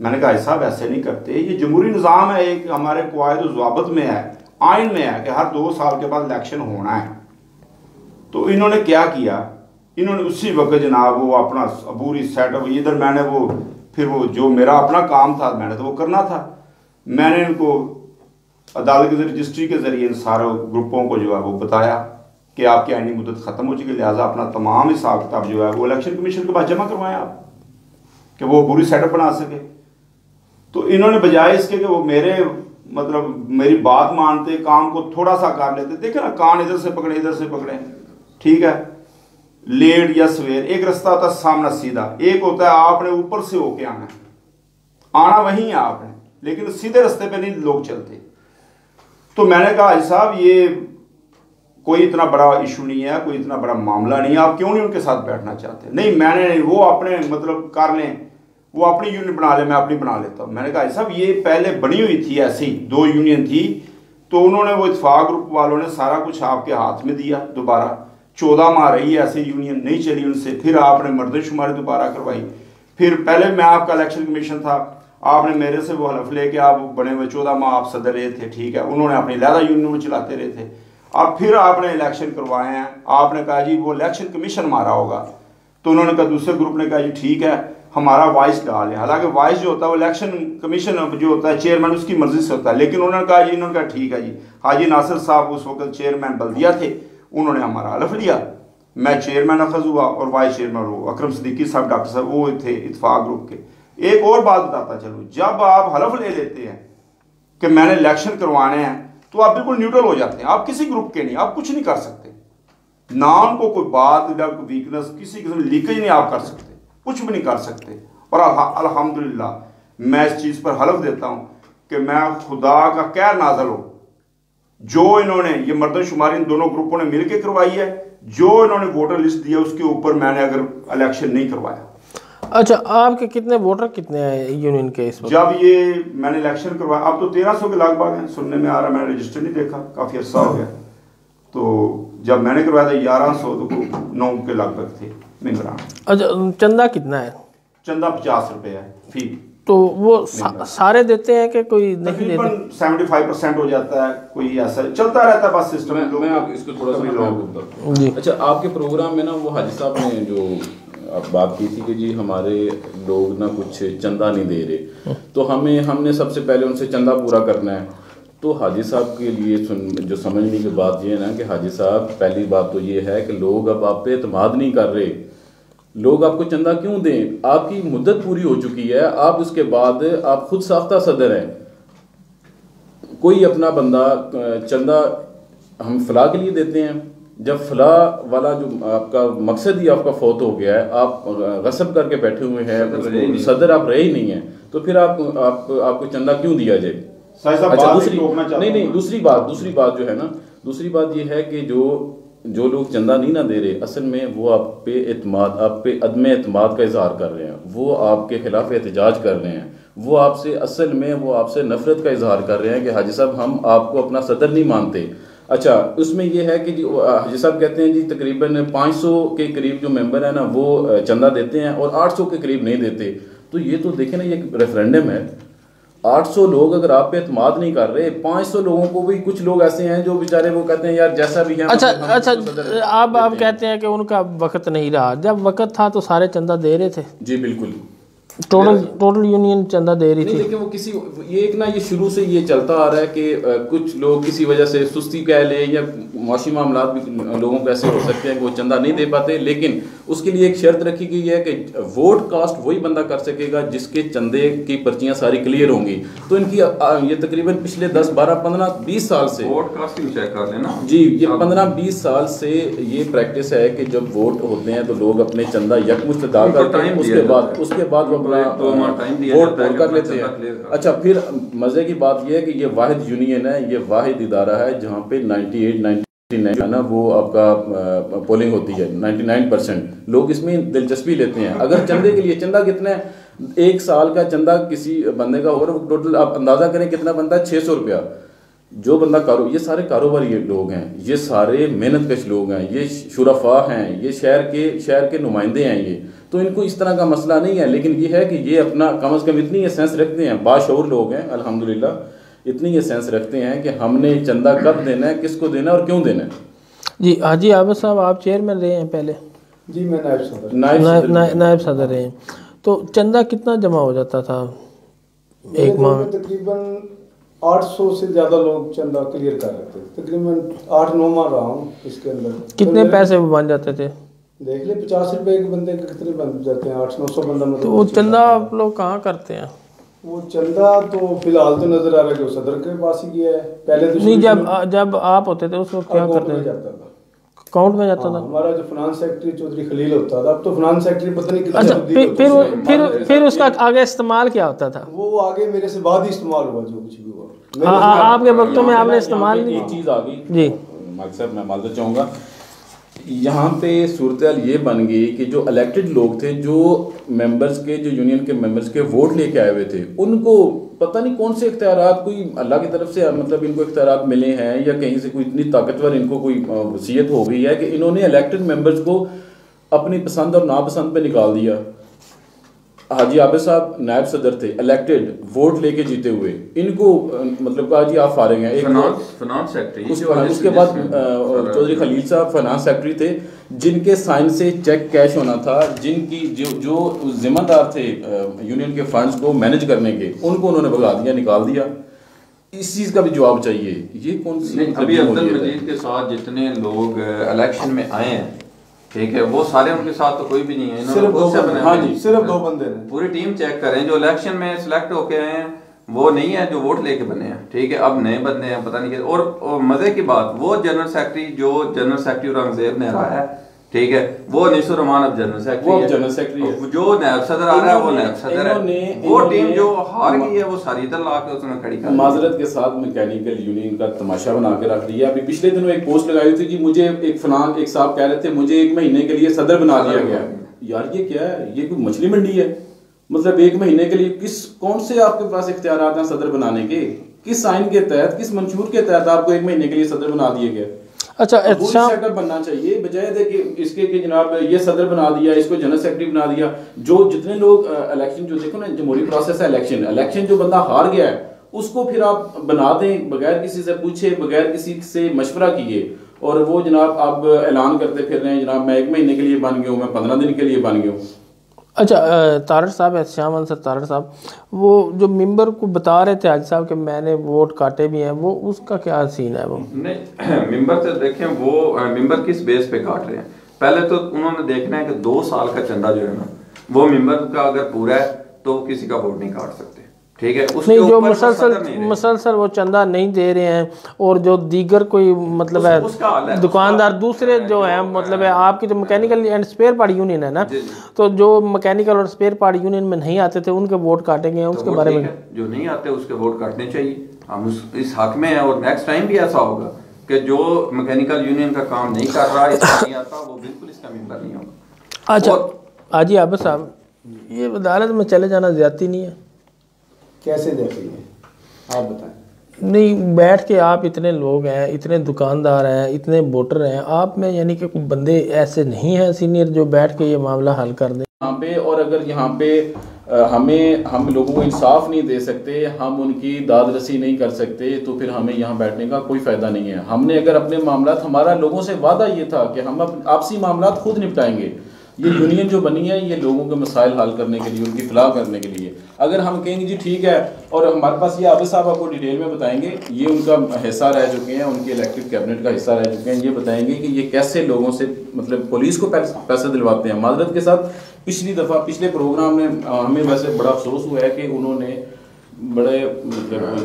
[SPEAKER 2] मैंने कहा साहब ऐसे नहीं करते, ये जमहूरी निज़ाम है, एक हमारे क़वाइद व ज़वाबित में है, आइन में है कि हर 2 साल के बाद इलेक्शन होना है। तो इन्होंने क्या किया, इन्होंने उसी वक्त जनाब वो अपना अबूरी सेटअप, इधर मैंने वो फिर वो जो मेरा अपना काम था मैंने तो वो करना था। मैंने इनको अदालत की रजिस्ट्री के ज़रिए इन सारे ग्रुपों को जो है वो बताया कि आपकी आईनी मुद्दत ख़त्म हो चुकी, लिहाजा अपना तमाम हिसाब किताब जो है वो इलेक्शन कमीशन के पास जमा करवाएं आप, कि वो पूरी सेटअप बना सके। तो इन्होंने बजाय इसके कि वो मेरी बात मानते, काम को थोड़ा सा कर लेते, देखे ना, कान इधर से पकड़े इधर से पकड़े, ठीक है, लेट या सवेर। एक रास्ता होता है सामना सीधा, एक होता है आपने ऊपर से होके आना वही है आपने, लेकिन सीधे रास्ते पे नहीं लोग चलते। तो मैंने कहा हाजी साहब ये कोई इतना बड़ा इशू नहीं है, कोई इतना बड़ा मामला नहीं है, आप क्यों नहीं उनके साथ बैठना चाहते? नहीं, मैंने नहीं, वो अपने कर लें, वो अपनी यूनियन बना ले, मैं अपनी बना लेता हूँ। मैंने कहा साहब ये पहले बनी हुई थी, ऐसे ही 2 यूनियन थी, तो उन्होंने वो इत्तेफाक ग्रुप वालों ने सारा कुछ आपके हाथ में दिया। दोबारा 14 माह रही है ऐसे यूनियन, नहीं चली उनसे, फिर आपने मर्दमशुमारी दोबारा करवाई, फिर पहले मैं आपका इलेक्शन कमीशन था, आपने मेरे से वो हलफ लेके आप बने हुए 14 माह आप सदर रहे थे, ठीक है, उन्होंने अपनी लहदा यूनियन चलाते रहे थे। अब फिर आपने इलेक्शन करवाए हैं, आपने कहा जी वो इलेक्शन कमीशन हमारा होगा, तो उन्होंने कहा, दूसरे ग्रुप ने कहा जी ठीक है हमारा वाइस डाल है। हालांकि वाइस जो होता है वो इलेक्शन कमीशन जो होता है चेयरमैन उसकी मर्जी से होता है, लेकिन उन्होंने कहा जी, इन्होंने कहा ठीक है जी। हाजी नासिर साहब उस वक्त चेयरमैन बल्दिया थे, उन्होंने हमारा हलफ लिया, मैं चेयरमैन अखज़ हुआ और वाइस चेयरमैन वो अकरम सिद्दीकी साहब डॉक्टर साहब वो थे इत्तेफाक ग्रुप के। एक और बात बताता चलूँ, जब आप हलफ ले लेते हैं कि मैंने इलेक्शन करवाने हैं तो आप बिल्कुल न्यूट्रल हो जाते हैं, आप किसी ग्रुप के नहीं, आप कुछ नहीं कर सकते, ना उनको कोई बात या कोई वीकनेस किसी किस्म लीकेज नहीं आप कर सकते, कुछ भी नहीं कर सकते। और अल्हम्दुलिल्लाह मैं इस चीज़ पर हलफ देता हूँ कि मैं खुदा का कहर नाज़िल हो, जो इन्होंने ये मर्दमशुमारी इन दोनों ग्रुपों ने मिलकर करवाई है, जो इन्होंने वोटर लिस्ट दिया उसके ऊपर मैंने अगर इलेक्शन नहीं करवाया।
[SPEAKER 1] अच्छा, आपके कितने वोटर कितने हैं यूनियन के इस वक्त?
[SPEAKER 2] जब ये मैंने इलेक्शन करवाया, अब तो 1300 के लगभग हैं, सुनने में आ रहा, मैंने रजिस्टर नहीं देखा, काफ़ी अर्सा हो गया। तो जब मैंने करवाया था 1100 तो 9 के लगभग थे मेंबरान।
[SPEAKER 1] अच्छा, चंदा कितना है?
[SPEAKER 2] चंदा 50 रुपये है फी।
[SPEAKER 1] तो वो सारे देते हैं कि कोई नहीं देते?
[SPEAKER 2] 75% हो जाता है, कोई ऐसा चलता रहता है बस सिस्टम।
[SPEAKER 3] मैं आप इसको थोड़ा सा अच्छा, आपके प्रोग्राम में ना वो हाजी साहब ने जो आप बात की थी कि जी हमारे लोग ना कुछ चंदा नहीं दे रहे, तो हमने सबसे पहले उनसे चंदा पूरा करना है। तो हाजी साहब के लिए जो समझने की बात ये है ना कि हाजी साहब, पहली बात तो ये है कि लोग अब आप पे एतमाद नहीं कर रहे, लोग आपको चंदा क्यों दें? आपकी मुद्दत पूरी हो चुकी है, आप उसके बाद आप खुद साख्ता सदर हैं, कोई अपना बंदा चंदा हम फलाह के लिए देते हैं, जब फलाह वाला जो आपका मकसद ही आपका फौत हो गया है, आप गसब करके बैठे हुए हैं, सदर आप रहे ही नहीं हैं, तो फिर आपको चंदा क्यों दिया जाए? अच्छा, दूसरी बात जो है ना, दूसरी बात ये है कि जो लोग चंदा नहीं ना दे रहे, असल में वो आप पे अदम एतमाद का इजहार कर रहे हैं, वो आपके खिलाफ एहतजाज कर रहे हैं, वो आपसे नफरत का इजहार कर रहे हैं कि हाजी साहब हम आपको अपना सदर नहीं मानते। अच्छा, उसमें यह है कि जी हाजी साहब कहते हैं जी तकरीबन 500 के करीब जो मेंबर है ना वो चंदा देते हैं और 800 के करीब नहीं देते। तो ये तो देखें ना, ये रेफरेंडम है, 800 लोग अगर आप पे एतमाद नहीं कर रहे, 500 लोगों को भी, कुछ लोग ऐसे हैं जो बेचारे वो कहते हैं यार जैसा भी है।
[SPEAKER 1] अच्छा, आप कहते हैं कि उनका वक्त नहीं रहा, जब वक्त था तो सारे चंदा दे रहे थे।
[SPEAKER 3] जी बिल्कुल,
[SPEAKER 1] टोटल यूनियन चंदा दे रही थी।
[SPEAKER 3] लेकिन वो ये एक ना ये शुरू से ये चलता आ रहा है कि कुछ लोग किसी वजह से सुस्ती कह लें या माशी मामला भी लोगों को ऐसे हो सकते हैं कि वो चंदा नहीं दे पाते, लेकिन उसके लिए एक शर्त रखी गई है कि वोट कास्ट वही बंदा कर सकेगा जिसके चंदे की पर्चियां सारी क्लियर होंगी। तो इनकी ये तकरीबन पिछले 10, 12, 15, 20 साल से
[SPEAKER 4] वोट कास्ट भी चेक कर लेना
[SPEAKER 3] जी, ये 15-20 साल से ये प्रैक्टिस है कि जब वोट होते हैं तो लोग अपने चंदा यकमुश्त अदा करते हैं, उसके बाद वो वोट पोल कर लेते हैं। अच्छा, फिर मजे की बात यह है कि ये वाहिद यूनियन है, ये वाहिद इदारा है जहाँ पे 99 ना वो आपका पोलिंग होती है, 99% लोग इसमें दिलचस्पी लेते हैं। अगर चंदे के लिए, चंदा कितना है, 1 साल का चंदा किसी बंदे का हो रहा है, टोटल आप अंदाजा करें कितना बनता है, 600 रुपया। जो बंदा ये सारे कारोबारी लोग हैं, ये सारे मेहनतकश लोग हैं, ये शुरफा हैं, ये शहर के नुमाइंदे हैं, ये तो इनको इस तरह का मसला नहीं है। लेकिन ये है कि ये अपना कम अज़ कम इतनी ये सेंस रखते हैं, बाशऊर लोग हैं अल्हम्दुलिल्लाह, इतनी ये सेंस रखते हैं कि हमने चंदा कब देना है, किसको देना है और क्यों देना है।
[SPEAKER 1] जी हाजी आबिद साहब, आप चेयरमैन रहे हैं पहले?
[SPEAKER 5] जी, मैं नायब सदर
[SPEAKER 1] रहे हैं। तो चंदा कितना जमा हो जाता था एक माह में?
[SPEAKER 5] तकरीबन 800 से ज़्यादा लोग चंदा क्लियर कर रहे थे, तकरीबन 8-9 माह रहा हूँ इसके अंदर।
[SPEAKER 1] कितने पैसे बन जाते थे?
[SPEAKER 5] देख ले, 50 रुपए के बंदे के कितने बन जाते हैं, 800-900 बंदा। मतलब
[SPEAKER 1] तो वो चंदा आप लोग कहाँ करते हैं?
[SPEAKER 5] वो चंदा तो फिलहाल तो नजर आ रहा है कि वो सदर के पास ही गया है। पहले तो
[SPEAKER 1] नहीं, जब आप होते थे उस वक्त क्या करते थे? अकाउंट में जाता था।
[SPEAKER 5] हमारा जो फाइनेंस सेक्रेटरी चौधरी खलील होता था, अब तो फाइनेंस सेक्रेटरी पता नहीं कितना।
[SPEAKER 1] अच्छा, फिर उसका आगे इस्तेमाल क्या होता था?
[SPEAKER 5] वो आगे मेरे से बाद ही इस्तेमाल हुआ, जो कुछ भी हुआ।
[SPEAKER 1] आपके वक्तों में आपने इस्तेमाल नहीं?
[SPEAKER 3] एक चीज़ आ गई जी, साहब मैं मालूम चाहूँगा, यहाँ पे सूरत हाल ये बन गई कि जो इलेक्टेड लोग थे, जो मेंबर्स के, जो यूनियन के मेंबर्स के वोट लेके आए हुए थे, उनको पता नहीं कौन से इख्तियारात, कोई अल्लाह की तरफ से मतलब इनको इख्तियारात मिले हैं या कहीं से कोई इतनी ताकतवर इनको कोई वसीयत हो गई है कि इन्होंने इलेक्टेड मेंबर्स को अपनी पसंद और नापसंद पे निकाल दिया। हाजी आबिद साहब नायब सदर थे, इलेक्टेड, वोट लेके जीते हुए, इनको मतलब कहा जी आप फारिग हैं। एक
[SPEAKER 4] फाइनेंस सेक्रेटरी,
[SPEAKER 3] उसके बाद चौधरी खलील साहब फाइनेंस सेक्रेटरी थे, जिनके साइन से चेक कैश होना था, जिनकी जो जिम्मेदार थे यूनियन के फंड्स को मैनेज करने के, उनको उन्होंने भगा दिया, निकाल दिया। इस चीज़ का भी जवाब चाहिए। ये कौन सी
[SPEAKER 4] अभी अब्दुल मजीद के साथ जितने लोग इलेक्शन में आए हैं, ठीक है, वो सारे उनके साथ तो कोई भी नहीं है,
[SPEAKER 5] सिर्फ दो बंदे हैं।
[SPEAKER 4] पूरी टीम चेक करें, जो इलेक्शन में सिलेक्ट होके आए हैं वो नहीं है जो वोट लेके बने हैं, ठीक है। अब नए बंदे हैं, पता नहीं क्या। और मजे की बात, वो जनरल सेक्रेटरी औरंगजेब ने हराया है, ठीक है, वो निसुर रहमान अब जनरल सेक्रेटरी है। जो नायब सदर आ रहा है वो नायब सदर है। वो टीम जो हार गई है वो सारी इधर ला के उसने खड़ी कर,
[SPEAKER 3] माजरत के साथ मैकेनिकल यूनियन का तमाशा बना के रख दिया। अभी पिछले दिनों एक पोस्ट लगाई थी कि मुझे एक साहब कह रहे थे मुझे 1 महीने के लिए सदर बना दिया गया। यार ये क्या है? ये कोई मछली मंडी है? मतलब 1 महीने के लिए कौन से आपके पास इख्तियारात हैं सदर बनाने के? किस आइन के तहत, किस मंशूर के तहत आपको 1 महीने के लिए सदर बना दिए गए?
[SPEAKER 1] अच्छा,
[SPEAKER 3] सेटअप बनना चाहिए, बजाय दे कि इसके कि जनाब ये सदर बना दिया, इसको जनरल सेक्रेटरी बना दिया। जो जितने लोग इलेक्शन, जो देखो ना जमहूरी प्रोसेस है, इलेक्शन जो बंदा हार गया है उसको फिर आप बना दें बगैर किसी से पूछे, बगैर किसी से मशवरा किए, और वो जनाब आप ऐलान करते फिर रहे हैं जनाब मैं 1 महीने के लिए बन गया हूँ, मैं 15 दिन के लिए बन गया हूँ।
[SPEAKER 1] अच्छा, तारड़ साहब, एहतशाम अंसर तारड़ साहब, वो जो मेंबर को बता रहे थे आज साहब कि मैंने वोट काटे भी हैं, वो उसका क्या सीन है? वो
[SPEAKER 4] नहीं, मेंबर से देखें, वो मेंबर किस बेस पे काट रहे हैं। पहले तो उन्होंने देखना है कि 2 साल का चंदा जो है ना, वो मेंबर का अगर पूरा है तो किसी का वोट नहीं काट सकते, ठीक है। उसके
[SPEAKER 1] नहीं, जो मुसलसल वो चंदा नहीं दे रहे हैं, और जो दीगर कोई मतलब है दुकानदार दूसरे जो है, मतलब है आपकी जो mechanical and spare part union है ना, तो जो मैकेनिकल और स्पेयर पार्ट यूनियन में नहीं आते थे उनके वोट काटे गए हैं, उसके बारे में
[SPEAKER 4] जो नहीं आते उसके वोट काटने चाहिए। हम इस हक में है, और नेक्स्ट टाइम भी ऐसा होगा कि जो मैकेनिकल यूनियन का काम नहीं कर रहा, इसका नहीं आता, वो बिल्कुल इसका मेंबर नहीं होगा।
[SPEAKER 1] अच्छा हाजी आबिद साहब, ये अदालत में चले जाना ज्यादती नहीं है?
[SPEAKER 5] कैसे देखेंगे आप बताएं।
[SPEAKER 1] नहीं, बैठ के आप इतने लोग हैं, इतने दुकानदार हैं, इतने वोटर हैं, आप में यानी कि कोई बंदे ऐसे नहीं हैं सीनियर जो बैठ के ये मामला हल कर दें
[SPEAKER 3] यहाँ पे? और अगर यहाँ पे हम लोगों को इंसाफ नहीं दे सकते, हम उनकी दाद रसी नहीं कर सकते, तो फिर हमें यहाँ बैठने का कोई फ़ायदा नहीं है। हमने अगर अपने मामलात, हमारा लोगों से वादा ये था कि हम आपसी मामलात खुद निपटाएंगे। ये यूनियन जो बनी है ये लोगों के मसाइल हल करने के लिए, उनकी फलाह करने के लिए। अगर हम कहेंगे जी ठीक है, और हमारे पास ये आबिद साहब आपको डिटेल में बताएंगे, ये उनका हिस्सा रह चुके हैं, उनके इलेक्टेड कैबिनेट का हिस्सा रह चुके हैं, ये बताएंगे कि ये कैसे लोगों से, मतलब पुलिस को पैसे दिलवाते हैं। माजरत के साथ पिछले प्रोग्राम में हमें वैसे बड़ा अफसोस हुआ है कि उन्होंने बड़े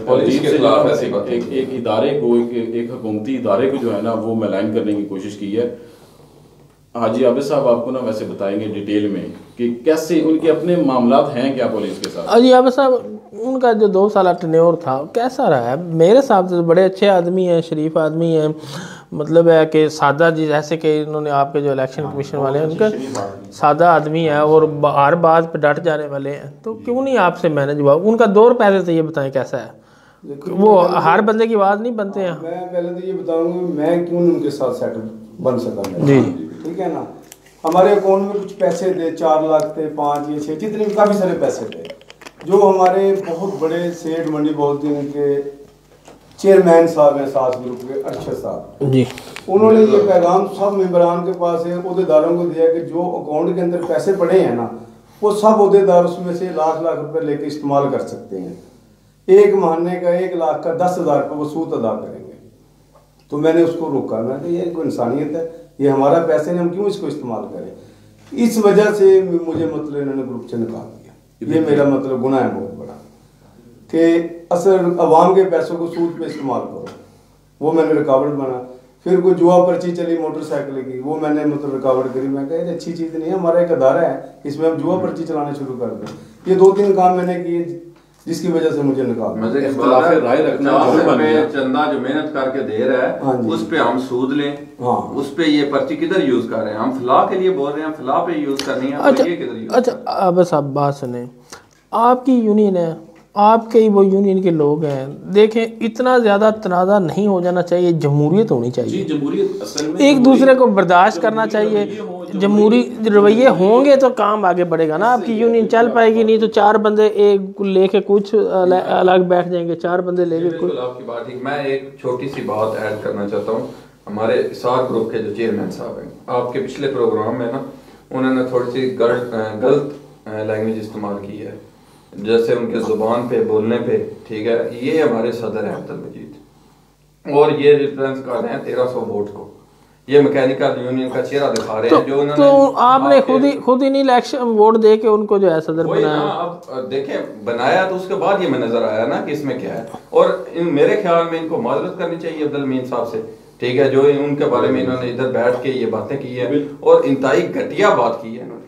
[SPEAKER 4] पुलिस के खिलाफ
[SPEAKER 3] एक इदारे को, एक हुकूमती इदारे को जो है ना वो मैलाइन करने की कोशिश की है। हाजी आबिद साहब आपको ना वैसे बताएंगे डिटेल में कि कैसे उनके अपने मामलात हैं क्या पुलिस के साथ।
[SPEAKER 1] हाजी आबिद साहब, उनका जो 2 साल टेन्योर था कैसा रहा है? मेरे साहब तो बड़े अच्छे आदमी हैं, शरीफ आदमी हैं, मतलब है कि सादा जी, जैसे कि इन्होंने आपके जो इलेक्शन कमीशन वाले हैं उनका सादा आदमी है, और हर बात पे डट जाने वाले हैं, तो क्यों नहीं आपसे मैनेज हुआ? उनका दौर पहले तो ये बताएं कैसा है? वो हर बंदे की आवाज़ नहीं बनते हैं।
[SPEAKER 5] मैं पहले तो ये बताऊंगा मैं क्यों उनके साथ सेटल बन सका
[SPEAKER 1] जी,
[SPEAKER 5] ठीक है ना। हमारे अकाउंट में कुछ पैसे थे, 4 लाख थे, 5 या 6, जितने काफ़ी सारे पैसे थे, जो हमारे बहुत बड़े सेठ मंडी बहुत दिन के चेयरमैन साहब हैं सास ग्रुप के, अरशद साहब जी, उन्होंने ये पैगाम सब मेंबरान के पास है, अहदेदारों को दिया कि जो अकाउंट के अंदर पैसे पड़े हैं ना, वो सब अहदेदार उसमें से लाख रुपए लेके इस्तेमाल कर सकते हैं। 1 महीने का 1 लाख का 10,000 रुपये वो सूद अदा करेंगे। तो मैंने उसको रोका, मैं कहा ये कोई इंसानियत है, ये हमारा पैसे ने, हम क्यों इसको इस्तेमाल करें? इस वजह से मुझे मतलब इन्होंने ग्रुप से निकाल दिया। ये मेरा मतलब गुनाह है बहुत बड़ा कि असल अवाम के पैसों को सूद पे इस्तेमाल करो, वो मैंने रुकावट बना। फिर कोई जुआ पर्ची चली मोटरसाइकिल की, वो मैंने मतलब रुकावट करी। मैं कहा अच्छी चीज़ नहीं है, हमारा एक अदारा है, इसमें हम जुआ पर्ची चलाना शुरू कर दें। ये 2-3 काम मैंने किए जिसकी वजह से मुझे निकाल
[SPEAKER 3] राय रखना,
[SPEAKER 4] चंदा जो मेहनत करके दे रहा है उस पे हम सूद लें, हाँ, उस पे ये पर्ची किधर यूज कर रहे हैं? हम फलाह के लिए बोल रहे हैं, फलाह पे यूज करनी है।
[SPEAKER 1] अच्छा,
[SPEAKER 4] ये किधर यूज?
[SPEAKER 1] अच्छा अब साहब बात सुने, आपकी यूनियन है, आपके ही वो यूनियन के लोग हैं, देखें इतना ज़्यादा तनाज़ा नहीं हो जाना चाहिए, जमहूरियत होनी चाहिए।
[SPEAKER 3] जी, जमहूरियत असल में
[SPEAKER 1] एक दूसरे को बर्दाश्त करना चाहिए। जमहूरी रवैये होंगे तो काम आगे बढ़ेगा ना, आपकी यूनियन चल पाएगी। नहीं तो चार बंदे एक लेके कुछ अलग बैठ जाएंगे, चार बंदे लेके कुछ।
[SPEAKER 4] बिल्कुल आपकी बात ठीक। मैं एक छोटी सी बात ऐड करना चाहता हूँ। हमारे इसार ग्रुप के जो चेयरमैन साहब हैं, आपके पिछले प्रोग्राम में ना उन्होंने थोड़ी सी गलत लैंग्वेज इस्तेमाल की है, जैसे उनके ज़ुबान पे बोलने पे, ठीक है। ये हमारे सदर हैं अब्दुल मजीद, और ये रिप्रेजेंट कर रहे हैं 1300 वोट को। ये मैकेनिकल यूनियन का चेहरा दिखा रहे हैं जो उन्होंने।
[SPEAKER 1] तो आपने खुद ही नहीं इलेक्शन वोट दे के उनको जो है सदर बनाया।
[SPEAKER 4] अब देखें बनाया तो उसके बाद ये में नजर आया ना कि इसमें क्या है। और मेरे ख्याल में इनको माजरत करनी चाहिए अब्दुल मीन साहब से, ठीक है, जो उनके बारे में इन्होंने इधर बैठ के ये बातें की है और इंतहाई घटिया बात की है इन्होंने।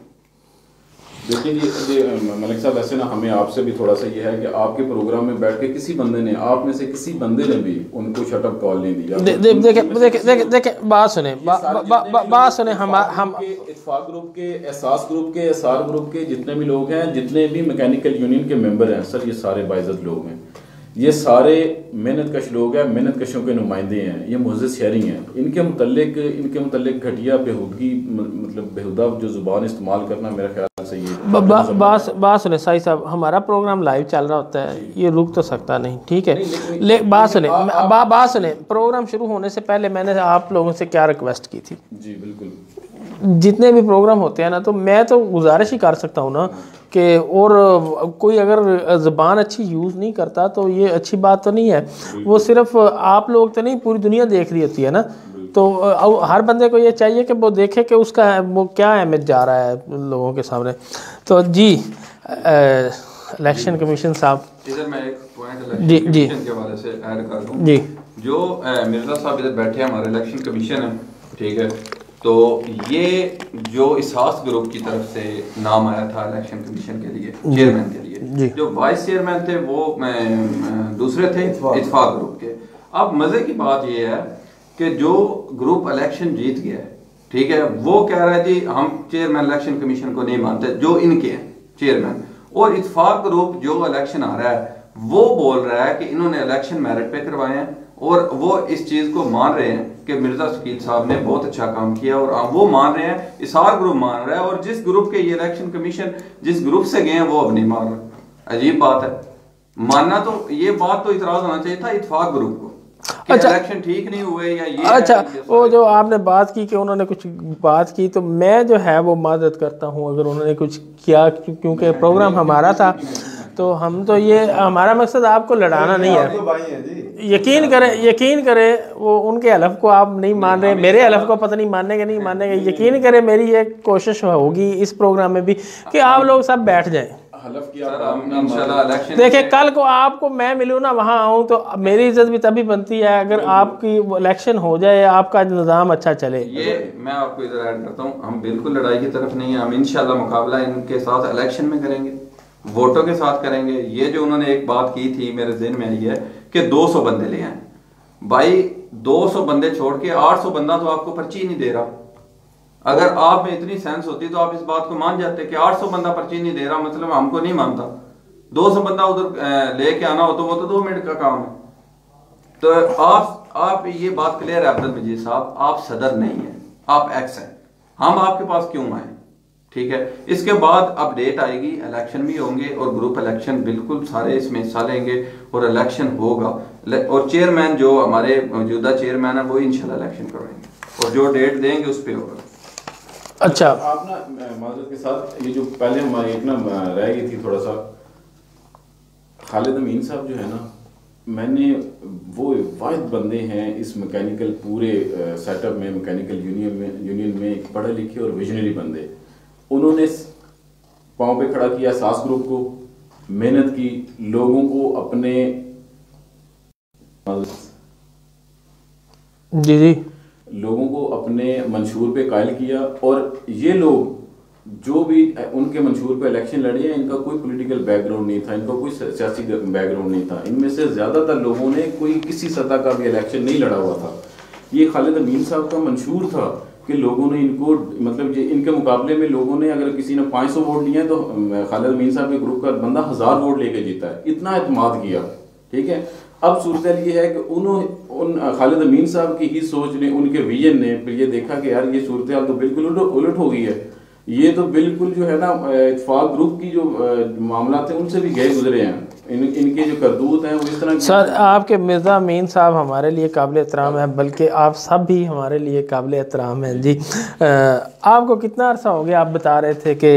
[SPEAKER 3] देखिए ये मलिक साहब, ऐसे ना हमें आपसे भी थोड़ा सा ये है कि आपके प्रोग्राम में बैठ के किसी बंदे ने, आप में से किसी बंदे ने भी उनको शटअप कॉल नहीं दिया।
[SPEAKER 1] देखे बात सुने, बात सुने। हम
[SPEAKER 3] इत्तेफाक ग्रुप के, एहसास ग्रुप के, एसार ग्रुप के जितने भी लोग हैं, जितने भी मैकेनिकल यूनियन के मेंबर हैं सर, ये सारे बाइज्जत लोग हैं। ये सारे मेहनत कश लोग हैं, मेहनत कशों के नुमाइंदे हैं, ये मुअज़्ज़ज़ शहरी हैं। इनके मुतल्लिक घटिया बेहूदगी, मतलब बेहुदा जो ज़ुबान इस्तेमाल करना मेरे ख्याल से ये
[SPEAKER 1] बात सुने साई साहब, हमारा प्रोग्राम लाइव चल रहा होता है, ये रुक तो सकता नहीं, ठीक है। बात सुने, प्रोग्राम शुरू होने से पहले मैंने आप लोगों से क्या रिक्वेस्ट की थी।
[SPEAKER 3] जी बिल्कुल,
[SPEAKER 1] जितने भी प्रोग्राम होते हैं ना, तो मैं तो गुजारिश ही कर सकता हूँ ना कि, और कोई अगर ज़बान अच्छी यूज़ नहीं करता तो ये अच्छी बात तो नहीं है। वो सिर्फ आप लोग तो नहीं, पूरी दुनिया देख रही होती है ना। तो हर बंदे को ये चाहिए कि वो देखे कि उसका वो क्या अहमियत जा रहा है लोगों के सामने। तो जी इलेक्शन कमीशन साहब,
[SPEAKER 4] इधर मैं एक पॉइंट इलेक्शन के हवाले से ऐड कर दूं
[SPEAKER 1] जी।
[SPEAKER 4] जो मिर्जा साहब इधर बैठे हैं, हमारे इलेक्शन कमीशन है, ठीक है। तो ये जो इसास ग्रुप की तरफ से नाम आया था इलेक्शन कमीशन के लिए, चेयरमैन के लिए, जो वाइस चेयरमैन थे वो दूसरे थे इत्तेफाक ग्रुप के। अब मजे की बात ये है कि जो ग्रुप इलेक्शन जीत गया है, ठीक है, वो कह रहा है जी हम चेयरमैन इलेक्शन कमीशन को नहीं मानते जो इनके हैं चेयरमैन, और इत्तेफाक ग्रुप जो इलेक्शन आ रहा है वो बोल रहा है कि इन्होंने इलेक्शन मेरिट पे करवाए हैं, और वो इस चीज को मान रहे हैं कि मिर्जा शकील साहब ने बहुत अच्छा काम किया, और वो मान रहे हैं, इसार ग्रुप मान रहा है, और जिस ग्रुप के ये इलेक्शन कमीशन जिस ग्रुप से गए हैं वो अब नहीं मान रहा। अजीब बात है, मानना तो ये बात तो इतराज होना चाहिए था इत्तेफाक ग्रुप को। अच्छा, इलेक्शन ठीक नहीं हुए या ये।
[SPEAKER 1] अच्छा, वो जो आपने बात की कि उन्होंने कुछ बात की, तो मैं जो है वो मदद करता हूँ अगर उन्होंने कुछ किया, क्योंकि प्रोग्राम हमारा था। तो हम तो ये, हमारा मकसद आपको लड़ाना नहीं है। यकीन करें वो उनके हलफ को आप नहीं मान रहे, मेरे हलफ को पता नहीं मानेंगे नहीं मानेंगे। यकीन करें मेरी ये कोशिश होगी इस प्रोग्राम में भी कि आप लोग सब बैठ जाएं। देखिए कल को आपको मैं मिलूँ ना, वहाँ आऊँ, तो मेरी इज्जत भी तभी बनती है अगर आपकी इलेक्शन हो जाए, आपका निज़ाम अच्छा चले।
[SPEAKER 4] ये मैं आपको इधर ऐड करता हूँ, हम बिल्कुल लड़ाई की तरफ नहीं है। हम इंशाल्लाह मुकाबला इनके साथ इलेक्शन में करेंगे, वोटों के साथ करेंगे। ये जो उन्होंने एक बात की थी मेरे ज़हन में आई है कि 200 बंदे ले आए। भाई 200 बंदे छोड़ के 800 बंदा तो आपको पर्ची नहीं दे रहा। अगर आप में इतनी सेंस होती तो आप इस बात को मान जाते कि 800 बंदा पर्ची नहीं दे रहा, मतलब हमको नहीं मानता। 200 बंदा उधर लेके आना हो तो वो तो 2 मिनट का काम है। तो आप ये बात क्लियर है अब्दुल मजीद साहब, आप सदर नहीं है, आप एक्स हैं। हम आपके पास क्यों आए, ठीक है। इसके बाद अपडेट आएगी, इलेक्शन भी होंगे और ग्रुप इलेक्शन बिल्कुल सारे इसमें हिस्सा लेंगे और इलेक्शन होगा। और चेयरमैन जो हमारे मौजूदा चेयरमैन है वो इंशाल्लाह इलेक्शन करवाएंगे और जो डेट देंगे उस पर होगा।
[SPEAKER 1] अच्छा,
[SPEAKER 3] आप ना माजरत के साथ ये जो पहले हमारी एक ना रह गई थी थोड़ा सा, खालिद अमीन साहब जो है ना, मैंने वो वाहिद बंदे हैं इस मैकेनिकल पूरे सेटअप में, मैकेनिकल यूनियन में एक पढ़े लिखे और विजनरी बंदे। उन्होंने पाँव पे खड़ा किया सास ग्रुप को, मेहनत की, लोगों को अपने
[SPEAKER 1] जी
[SPEAKER 3] लोगों को अपने मंशूर पे कायल किया। और ये लोग जो भी उनके मंशूर पे इलेक्शन लड़े हैं, इनका कोई पॉलिटिकल बैकग्राउंड नहीं था, इनका कोई सियासी बैकग्राउंड नहीं था। इनमें से ज़्यादातर लोगों ने कोई किसी सतह का भी इलेक्शन नहीं लड़ा हुआ था। ये खालिद अमीन साहब का मंशूर था कि लोगों ने इनको मतलब इनके मुकाबले में लोगों ने अगर किसी ने 500 वोट लिए हैं तो खालिद अमीन साहब के ग्रुप का बंदा 1000 वोट लेके जीता है, इतना एतमाद किया। ठीक है, अब सूरत ये है कि उन खालिद अमीन साहब की ही सोच ने, उनके विजन ने फिर ये देखा कि यार ये सूरत हाल तो बिल्कुल उलट हो गई है, ये तो बिल्कुल जो है ना इत्तेफाक ग्रुप की जो मामला थे उनसे भी गए गुजरे हैं, इनके जो करतूत हैं वो इस तरह।
[SPEAKER 1] सर आपके मिर्ज़ा अमीन साहब हमारे लिए काबिल एहतराम है, बल्कि आप सब भी हमारे लिए काबिल एहतराम हैं जी। आपको कितना अरसा हो गया? आप बता रहे थे कि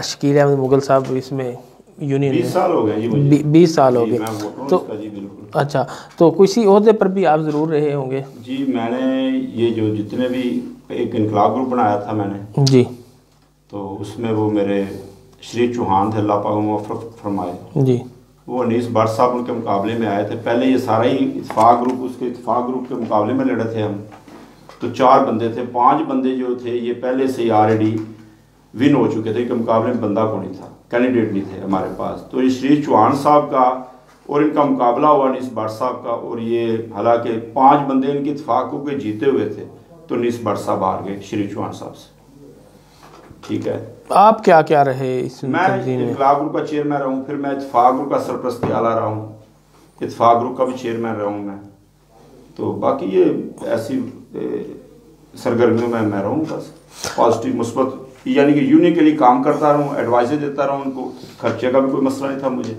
[SPEAKER 1] शकील अहमद मुगल साहब इसमें यूनियन
[SPEAKER 2] 20 साल हो गए जी,
[SPEAKER 1] 20 साल हो गए तो
[SPEAKER 2] जी बिल्कुल।
[SPEAKER 1] अच्छा, तो किसी ओहदे पर भी आप ज़रूर रहे होंगे?
[SPEAKER 2] जी मैंने ये जो जितने भी एक इनकलाब ग्रुप बनाया था मैंने
[SPEAKER 1] जी,
[SPEAKER 2] तो उसमें वो मेरे श्री चौहान थे, अल्लाह पाक मग़फ़िरत फरमाए
[SPEAKER 1] जी,
[SPEAKER 2] वो अनीस भट्ट साहब उनके मुकाबले में आए थे। पहले ये सारा ही इत्तेफाक ग्रुप, उसके इत्तेफाक ग्रुप के मुकाबले में लड़े थे हम, तो 4 बंदे थे, 5 बंदे जो थे ये पहले से ही ऑलरेडी विन हो चुके थे, कि मुकाबले में बंदा को नहीं था, कैंडिडेट नहीं थे हमारे पास। तो ये श्री चौहान साहब का और इनका मुकाबला हुआ अनीस भट्ट साहब का, और ये हालांकि 5 बंदे इनके इत्तेफाक के जीते हुए थे, तो अनीस भट्ट साहब हार गए श्री चौहान साहब से। ठीक है,
[SPEAKER 1] आप क्या क्या रहे इस
[SPEAKER 2] मैं
[SPEAKER 1] तंजीम में?
[SPEAKER 2] इनकलाब ग्रुप का चेयरमैन रहा हूँ, फिर मैं इत्तेफाक ग्रुप का सरपरस्ती आला रहा हूँ, इत्तेफाक ग्रुप का भी चेयरमैन रहा हूँ मैं। तो बाकी ये ऐसी सरगर्मियों में मैं रहूँ, बस पॉजिटिव मुस्बत, यानी कि यूनियन के लिए काम करता रहूँ, एडवाइजर देता रहूँ उनको, खर्चे का भी कोई मसला नहीं था मुझे।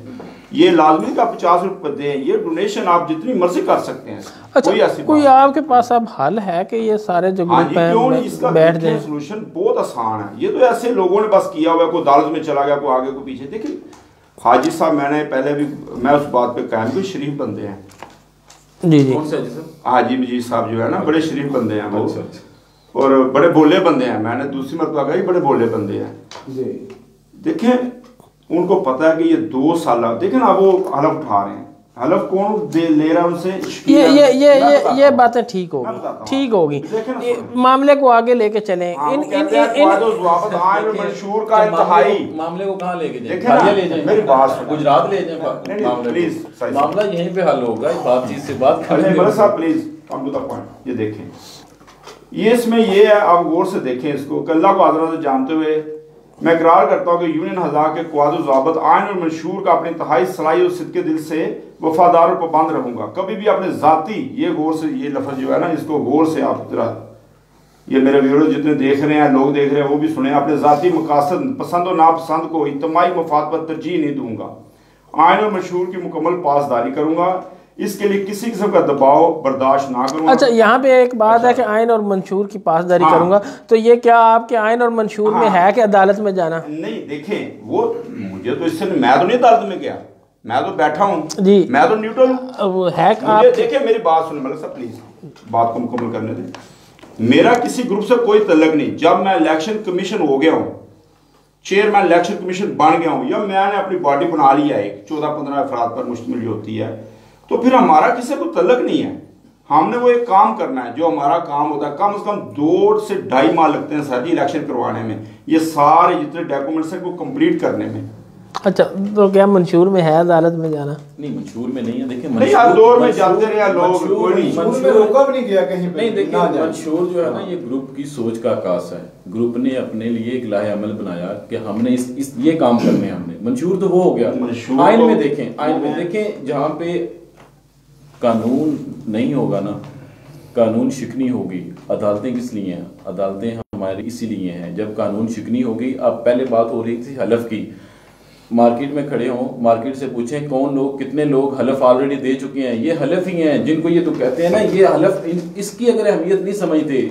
[SPEAKER 2] ये लाजमी का 50 रुपये दें, ये डोनेशन आप जितनी मर्जी कर सकते हैं।
[SPEAKER 1] अच्छा, कोई आपके पास अब हल है कि ये सारे जो
[SPEAKER 2] हाँ जी, क्यों नहीं,
[SPEAKER 1] ग्रुप
[SPEAKER 2] इसका
[SPEAKER 1] बैठ जाए?
[SPEAKER 2] सोल्यूशन बहुत आसान है। ये तो ऐसे लोगों ने बस किया हुआ है, कोई अदालत में चला गया, कोई आगे कोई पीछे। देखिए हाजी साहब, मैंने पहले भी मैं उस बात पे कायम, कोई शरीफ बंदे हैं
[SPEAKER 1] जी जी,
[SPEAKER 3] कौन से हाजी साहब?
[SPEAKER 2] हाजी मजीद साहब जो है ना, बड़े शरीफ बंदे हैं वो,
[SPEAKER 3] अच्छा।
[SPEAKER 2] और बड़े बोले बंदे हैं। मैंने दूसरी मरतबा कहा बड़े बोले बंदे हैं। देखें उनको पता है कि ये 2 साल, देखें ना वो हलफ उठा रहे हैं, हलफ कौन ले रहा है उनसे?
[SPEAKER 1] ये बातें ठीक होगी, ठीक होगी, मामले को आगे लेके चलें।
[SPEAKER 2] मंशूर का इंतहाई
[SPEAKER 3] मामले को कहाँ लेके जाएं?
[SPEAKER 2] ले जाएं, मेरी बात सुनो,
[SPEAKER 3] गुजरात ले जाएं,
[SPEAKER 2] प्लीज,
[SPEAKER 3] मामला यहीं पे हल होगा, बातचीत से बात।
[SPEAKER 2] साहब please come to the point. ये देखें, ये इसमें ये है, आप गौर से देखें इसको। अल्लाह को आदरा से जानते हुए मैं इकरार करता हूँ कि यूनियन हज़ा के क़वाद ज़ाबत आइन और मंशूर का अपने इंतहाई सलाई और सिद्के दिल से वफादार और पाबंद रहूँगा। कभी भी अपने ज़ाती, ये गौर से, ये लफ्ज़ जो है ना, इसको गौर से आप जरा, ये मेरे व्यूअर्स जितने देख रहे हैं, लोग देख रहे हैं, वो भी सुने, अपने ज़ाती मकासद, पसंद और नापसंद को इज्तिमाई मफाद पर तरजीह नहीं दूंगा। आइन और मंशूर की मुकम्मल पासदारी करूँगा, इसके लिए किसी किस्म का दबाव बर्दाश्त ना करूँगा।
[SPEAKER 1] अच्छा, यहाँ पे एक बात है कि आइन और मंशूर की पासदारी करूंगा, तो ये क्या आपके आइन और मंशूर में है कि अदालत में जाना?
[SPEAKER 2] नहीं, देखें वो मुझे तो इससे, मैं तो नहीं अदालत में गया, मैं तो बैठा हूँ जी, मैं तो न्यूट्रल
[SPEAKER 1] है। आप
[SPEAKER 2] देखिए मेरी बात सुने मलिक साहब, प्लीज बात को मुकम्मल करने दें। मेरा किसी ग्रुप से कोई तल्लक नहीं। जब मैं इलेक्शन कमीशन हो गया हूँ, चेयरमैन इलेक्शन कमीशन बन गया हूँ, या मैंने अपनी बॉडी बना लिया है, 14-15 अफराद पर मुश्तमिल होती है, तो फिर हमारा किसी को तल्लक नहीं है। हमने वो एक काम करना है, जो हमारा काम होता है। कम से कम 2 से 2.5 माह लगते हैं सर जी इलेक्शन करवाने में, ये सारे जितने डॉक्यूमेंट्स हैं वो कंप्लीट करने में।
[SPEAKER 1] अच्छा, तो क्या मंशूर में है अदालत में जाना?
[SPEAKER 3] नहीं, मंशूर में नहीं है। देखिए
[SPEAKER 2] नहीं, हर दौर में जाते रहे लोग, कोई नहीं,
[SPEAKER 5] मंशूर में रोका भी नहीं गया कहीं पे।
[SPEAKER 3] नहीं, देखिए मंशूर जो है ना, ये ग्रुप की सोच का आकाश है। ग्रुप ने अपने लिए एक लाहे अमल बनाया कि हमने इस ये काम करने हैं हमने। मंशूर तो वो हो गया। आइन में देखें, जहाँ पे कानून नहीं होगा ना, कानून शिकनी होगी। अदालतें किस लिए हैं? अदालतें हमारे इसीलिए हैं। जब कानून शिकनी होगी, अब पहले बात हो रही थी हलफ की, मार्केट में खड़े हों, मार्केट से पूछें कौन लोग, कितने लोग हलफ ऑलरेडी दे चुके हैं। ये हलफ ही हैं जिनको ये तो कहते हैं ना, ये हलफ, इसकी अगर अहमियत नहीं समझते,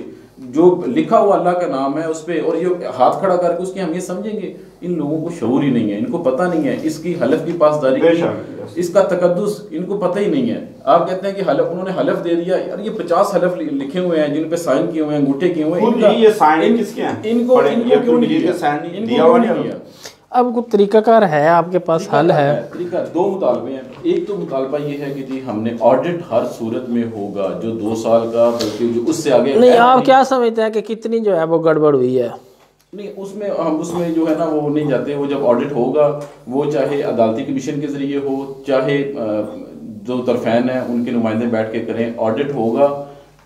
[SPEAKER 3] जो लिखा हुआ अल्लाह का नाम है उस पर, और ये हाथ खड़ा करके उसकी अहमियत समझेंगे। इन लोगों को शऊर ही नहीं है, इनको पता नहीं है इसकी हलफ की पासदारी की, इसका तकद्दुस इनको पता ही नहीं है। आप कहते हैं कि हलफ, उन्होंने हलफ दे दिया, यार ये 50 हलफ लिखे हुए हैं जिन पे साइन किए हुए हैं, अंगूठे किए हुए हैं, इनको क्यों नहीं किया?
[SPEAKER 1] अब कुछ तरीकाकार है आपके पास, हल है?
[SPEAKER 3] तरीका 2 मुतालबे हैं। एक तो मुतालबा ये है कि जी हमने ऑडिट हर सूरत में होगा, जो 2 साल का, बल्कि जो उससे आगे
[SPEAKER 1] नहीं। आप क्या समझते हैं कि कितनी जो है वो गड़बड़ हुई है?
[SPEAKER 3] नहीं, उसमें हम उसमें जो है ना वो नहीं जाते। वो जब ऑडिट होगा, वो चाहे अदालती कमीशन के जरिए हो, चाहे जो तरफैन है उनके नुमाइंदे बैठ के करें, ऑडिट होगा,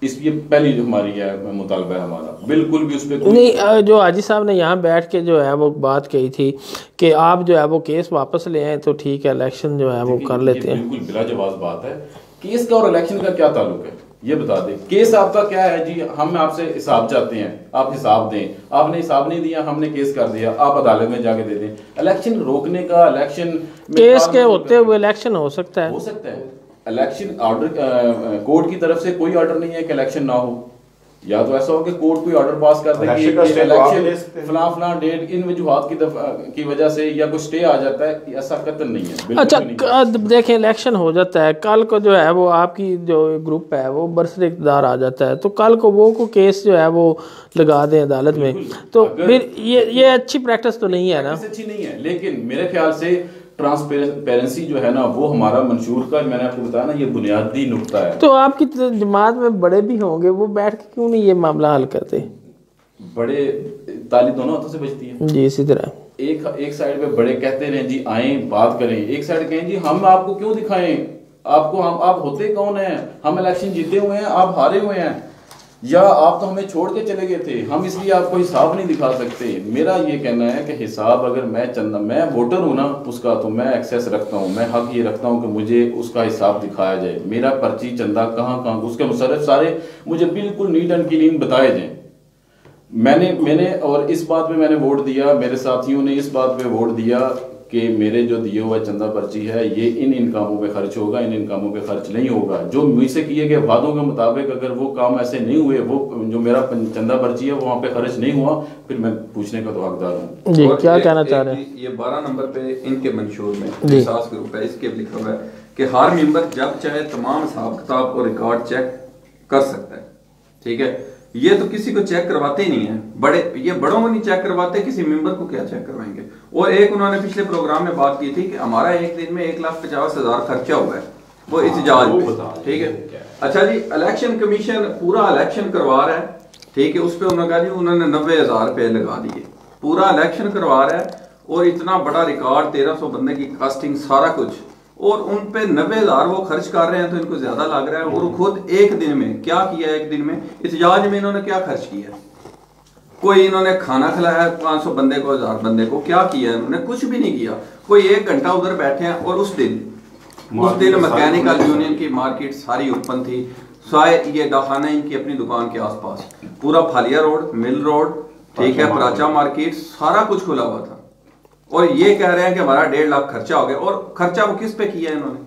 [SPEAKER 3] इस ये पहली जो हमारी है मुतालबा है हमारा, बिल्कुल भी उस पर
[SPEAKER 1] नहीं। जो हाजी साहब ने यहाँ बैठ के जो है वो बात कही थी कि आप जो है वो केस वापस ले आए तो ठीक है, इलेक्शन जो है वो कर लेते हैं।
[SPEAKER 3] बिल्कुल बिला जवाब बात है। केस का और इलेक्शन का क्या ताल्लुक है ये बता दें। केस आपका क्या है जी, हम आपसे हिसाब चाहते हैं, आप हिसाब दें, आपने हिसाब नहीं दिया, हमने केस कर दिया, आप अदालत में जाके दे दें। इलेक्शन रोकने का, इलेक्शन
[SPEAKER 1] केस के होते हुए इलेक्शन हो सकता है,
[SPEAKER 3] हो सकता है। इलेक्शन ऑर्डर कोर्ट की तरफ से कोई ऑर्डर नहीं है कि इलेक्शन ना हो। या तो ऐसा हो कि कोर्ट कोई ऑर्डर पास कर दे कि इलेक्शन फलां डेट इन वजूहात की वजह से या कोई स्टे आ जाता है, ऐसा कतई नहीं है।
[SPEAKER 1] अच्छा देखें, इलेक्शन हो जाता है, कल को जो है वो आपकी जो ग्रुप है वो बरसर इक़्तिदार आ जाता है, तो कल को वो को केस जो है वो लगा दें अदालत में, तो फिर ये अच्छी प्रैक्टिस तो नहीं है ना।
[SPEAKER 3] अच्छी नहीं है, लेकिन मेरे ख्याल से ट्रांसपेरेंसी जो है ना वो हमारा मंशूर का, मैंने आपको बताया ना, ये बुनियादी नुक्ता है।
[SPEAKER 1] तो आपकी जमात में बड़े भी होंगे, वो बैठ के क्यों नहीं ये मामला हल करते?
[SPEAKER 3] बड़े ताली दोनों हाथों से बजती है
[SPEAKER 1] जी, इसी तरह
[SPEAKER 3] एक साइड पे बड़े कहते रहे जी आए बात करें, एक साइड कहें जी हम आपको क्यों दिखाएं, आपको आप होते कौन हैं, हम इलेक्शन जीते हुए हैं, आप हारे हुए हैं, या आप तो हमें छोड़ के चले गए थे, हम इसलिए आपको हिसाब नहीं दिखा सकते। मेरा ये कहना है कि हिसाब अगर मैं वोटर हूं ना उसका, तो मैं एक्सेस रखता हूं, मैं हक ये रखता हूं कि मुझे उसका हिसाब दिखाया जाए, मेरा पर्ची चंदा कहाँ उसके मुसर्रफ सारे मुझे बिल्कुल नीट एंड क्लीन बताए जाए। मैंने और इस बात पे मैंने वोट दिया, मेरे साथियों ने इस बात पे वोट दिया कि मेरे जो दिए हुआ चंदा पर्ची है ये इन कामों पे खर्च होगा, इन कामों पे खर्च नहीं होगा। जो मुझसे किए गए वादों के मुताबिक अगर वो काम ऐसे नहीं हुए, वो जो मेरा चंदा पर्ची है वो वहाँ पे खर्च नहीं हुआ, फिर मैं पूछने का तो हकदार हूँ।
[SPEAKER 1] जी, क्या कहना चाह रहे हैं?
[SPEAKER 4] ये 12 नंबर पे इनके मंशूर में एहसास ग्रुप है, इसके लिखा हुआ है कि हर मेंबर जब चाहे तमाम हिसाब किताब और रिकॉर्ड चेक कर सकता है। ठीक है, ये तो किसी को चेक करवाते ही नहीं है, ये बड़ों को नहीं चेक करवाते, किसी मेंबर को क्या चेक करवाएंगे। और एक उन्होंने पिछले प्रोग्राम में बात की थी कि हमारा एक दिन में 1,50,000 खर्चा हुआ है वो इhtजाज पे। ठीक है, अच्छा जी, इलेक्शन कमीशन पूरा इलेक्शन करवा रहा है, ठीक है, उस पर उन्होंने कहा जी उन्होंने 90,000 रुपये लगा दिए, पूरा इलेक्शन करवा रहा है और इतना बड़ा रिकॉर्ड, 1300 बंदे की कास्टिंग, सारा कुछ, और उन पे 90,000 वो खर्च कर रहे हैं तो इनको ज्यादा लग रहा है। और खुद एक दिन में क्या किया, एक दिन में इhtजाज में इन्होंने क्या खर्च किया? कोई इन्होंने खाना खिलाया 500 बंदे को, 1000 बंदे को, क्या किया इन्होंने? कुछ भी नहीं किया। कोई 1 घंटा उधर बैठे हैं और उस दिन मैकेनिकल यूनियन की मार्केट सारी ओपन थी, सारे ये दखाना इनकी अपनी दुकान के आसपास, पूरा फालिया रोड, मिल रोड, ठीक है, प्राचा मार्केट, सारा कुछ खुला हुआ था। और ये कह रहे हैं कि हमारा 1.5 लाख खर्चा हो गया। और खर्चा वो किस पे किया इन्होंने?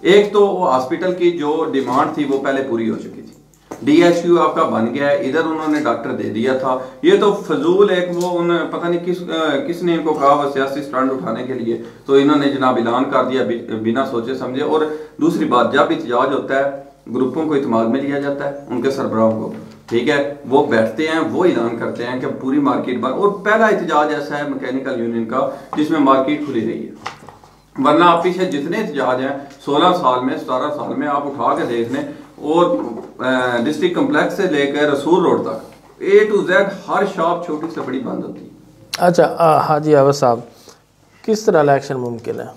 [SPEAKER 4] एक तो वो हॉस्पिटल की जो डिमांड थी वो पहले पूरी हो चुकी थी, DHQ आपका बन गया है, इधर उन्होंने डॉक्टर दे दिया था। ये तो फजूल एक वो पता नहीं किसने इनको कहा वो सियासी स्टैंड उठाने के लिए, तो इन्होंने जनाब ऐलान कर दिया बिना सोचे समझे। और दूसरी बात, जब इhtजाज होता है ग्रुपों को इत्मीनान में लिया जाता है, उनके सरबराहों को, ठीक है, वो बैठते हैं, वो ऐलान करते हैं कि पूरी मार्केट बंद। और पहला इhtजाज ऐसा है मैकेनिकल यूनियन का जिसमें मार्केट खुली रही है, वरना आप पीछे जितने इhtजाज हैं 16 साल में, 17 साल में आप उठा के देख लें, और डिस्ट्रिक्ट कम्प्लेक्स से लेकर रसूल रोड तक A to Z her shop छोटी से बड़ी बंद होती है।
[SPEAKER 1] अच्छा हाजी आवाज साहब, किस तरह इलेक्शन मुमकिन है?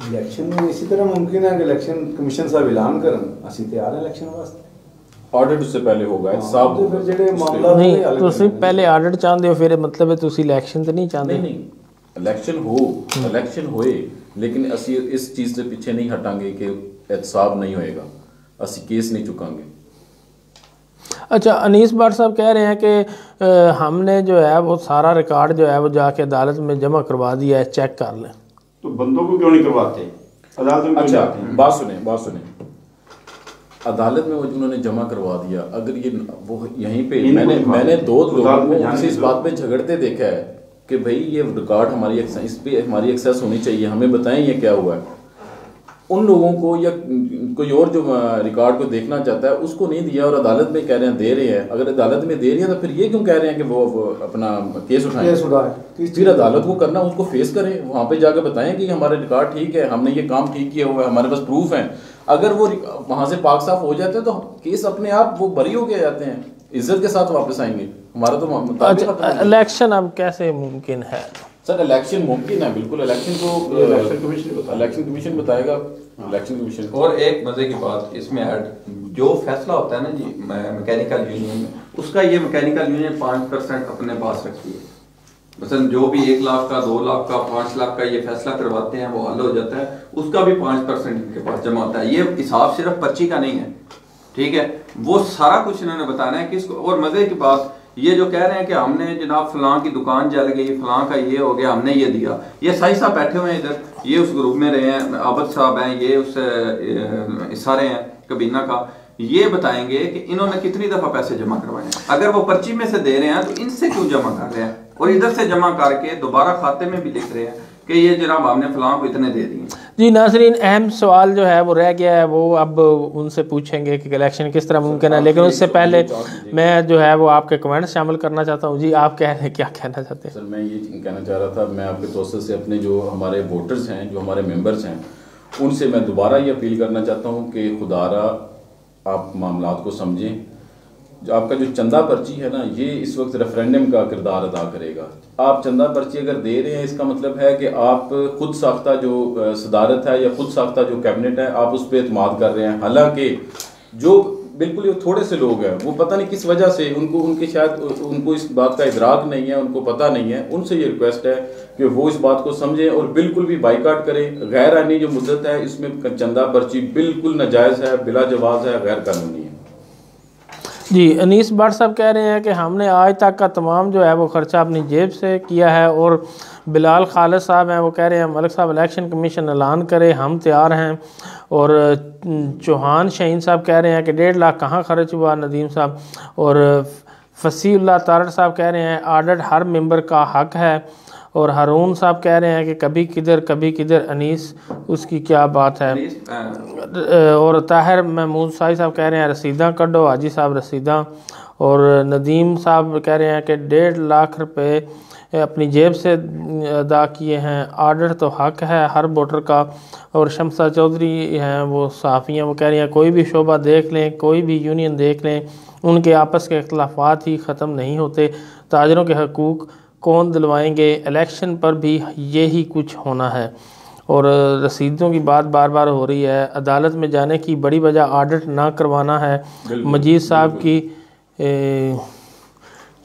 [SPEAKER 5] इलेक्शन में इसी तरह मुमकिन है कि इलेक्शन कमीशन साहब ऐलान करन, ਅਸੀਂ ਤਿਆਰ ਹਾਂ इलेक्शन वास्ते।
[SPEAKER 3] ऑडिट उससे पहले होगा साहब,
[SPEAKER 5] तो फिर ਜਿਹੜੇ ਮਾਮਲਾ
[SPEAKER 1] नहीं ਤੁਸੀਂ ਪਹਿਲੇ ਆਡਿਟ ਚਾਹੁੰਦੇ ਹੋ, ਫਿਰ मतलब है ਤੁਸੀਂ ਇਲੈਕਸ਼ਨ ਤੇ नहीं चाहते?
[SPEAKER 3] नहीं, इलेक्शन होए, लेकिन ਅਸੀਂ इस चीज़ से पीछे नहीं हटांगे कि एहतसाब नहीं होएगा, ਅਸੀਂ केस नहीं चुकांगे।
[SPEAKER 1] अच्छा, अनीस भट्ट साहब कह रहे हैं कि हमने जो है वो सारा रिकॉर्ड जो है वो जाके अदालत में जमा करवा दिया है, चेक कर लें।
[SPEAKER 2] तो बंदों को क्यों नहीं करवाते अदालत में?
[SPEAKER 3] अच्छा, बात सुने, अदालत में वो उन्होंने जमा करवा दिया। अगर ये वो यहीं पे मैंने 2 लोगों को इस बात पे झगड़ते देखा है कि भाई ये रिकॉर्ड इस पे हमारी एक्सेस होनी चाहिए, हमें बताएं ये क्या हुआ है। उन लोगों को या कोई और जो रिकॉर्ड को देखना चाहता है उसको नहीं दिया, और अदालत में कह रहे हैं दे रहे हैं। अगर अदालत में दे रही है तो फिर ये क्यों कह रहे हैं कि वो अपना केस उठाएं? फिर अदालत को करना, उसको फेस करें, वहाँ पे जाकर बताएं कि हमारा रिकॉर्ड ठीक है, हमने ये काम ठीक किया हुआ है, हमारे पास प्रूफ है। अगर वो वहाँ से पाक साफ हो जाते हैं तो केस अपने आप वो बरी हो के जाते हैं, इज्जत के साथ वापस आएंगे। हमारा तो
[SPEAKER 1] अच्छा, इलेक्शन अब कैसे मुमकिन है?
[SPEAKER 3] सर इलेक्शन मुमकिन है, बिल्कुल इलेक्शन को
[SPEAKER 2] इलेक्शन कमीशन
[SPEAKER 3] बताएगा। इलेक्शन कमीशन
[SPEAKER 4] और एक मजे की बात इसमें ऐड, जो फैसला होता है ना जी मैकेनिकल यूनियन में, उसका ये मैकेनिकल यूनियन 5% अपने पास रखती है। मसलन जो भी 1 लाख का, 2 लाख का, 5 लाख का ये फैसला करवाते हैं, वो हल हो जाता है, उसका भी 5% इनके पास जमा होता है। ये हिसाब सिर्फ पर्ची का नहीं है, ठीक है, वो सारा कुछ इन्होंने बताना है किसको। और मजे की बात ये जो कह रहे हैं कि हमने जनाब फलां की दुकान जल गई, फलां का ये हो गया, हमने ये दिया, ये सही साहब बैठे हुए हैं इधर, ये उस ग्रुप में रहे हैं, आबद साहब हैं, ये उस सारे हैं कबीना का, ये बताएंगे कि इन्होंने कितनी दफा पैसे जमा करवाए हैं। अगर वो पर्ची में से दे रहे हैं तो इनसे क्यों जमा कर रहे हैं, और इधर से जमा करके दोबारा खाते में भी लिख रहे हैं कि ये जनाब हमने फलां को इतने दे दिए।
[SPEAKER 1] जी नाज़रीन, अहम सवाल जो है वो रह गया है, वो अब उनसे पूछेंगे कि इलेक्शन किस तरह मुमकिन है, लेकिन उससे पहले मैं जो है वो आपके कमेंट शामिल करना चाहता हूँ। जी आप क्या कहना चाहते हैं?
[SPEAKER 3] सर मैं ये कहना चाह रहा था, मैं आपके तौसीर से अपने जो हमारे वोटर्स हैं, जो हमारे मेंबर्स हैं, उनसे मैं दोबारा ये अपील करना चाहता हूँ कि खुदारा आप मामलात को समझें। जो आपका जो चंदा पर्ची है ना, ये इस वक्त रेफरेंडम का किरदार अदा करेगा। आप चंदा पर्ची अगर दे रहे हैं, इसका मतलब है कि आप खुद साख्ता जो सदारत है या खुद साख्ता जो कैबिनेट है, आप उस पर एतमाद कर रहे हैं। हालांकि जो बिल्कुल थोड़े से लोग हैं, वो पता नहीं किस वजह से उनको इस बात का इदराक नहीं है, उनको पता नहीं है, उनसे ये रिक्वेस्ट है कि वो इस बात को समझें और बिल्कुल भी बाइकाट करें। गैर आईनी जो मुद्दत है, इसमें चंदा पर्ची बिल्कुल नाजायज़ है, बिला जवाज़ है, गैर कानूनी है।
[SPEAKER 1] जी अनीस भट्ट साहब कह रहे हैं कि हमने आज तक का तमाम जो है वो ख़र्चा अपनी जेब से किया है। और बिलाल खालिद साहब हैं, वो कह रहे हैं मलिक साहब इलेक्शन कमीशन ऐलान करे, हम तैयार हैं। और चौहान शहीन साहब कह रहे हैं कि 1.5 लाख कहाँ खर्च हुआ नदीम साहब। और फसीउल्लाह तारड़ साहब कह रहे हैं ऑडिट हर मेंबर का हक है। और हारून साहब कह रहे हैं कि कभी किधर अनीस, उसकी क्या बात है। और ताहिर महमूद साहब कह रहे हैं रसीदा कढ़ो, हाजी साहब रसीदा। और नदीम साहब कह रहे हैं कि 1.5 लाख रुपए अपनी जेब से अदा किए हैं, ऑर्डर तो हक है हर वोटर का। और शमसा चौधरी हैं, वो साफ़ी हैं, वो कह रही हैं कोई भी शोबा देख लें, कोई भी यूनियन देख लें, उनके आपस के इख्तलाफात ही ख़त्म नहीं होते। ताजरों के हकूक़ कौन दिलवाएंगे, इलेक्शन पर भी यही कुछ होना है। और रसीदों की बात बार बार हो रही है, अदालत में जाने की बड़ी वजह ऑडिट ना करवाना है। मजीद साहब की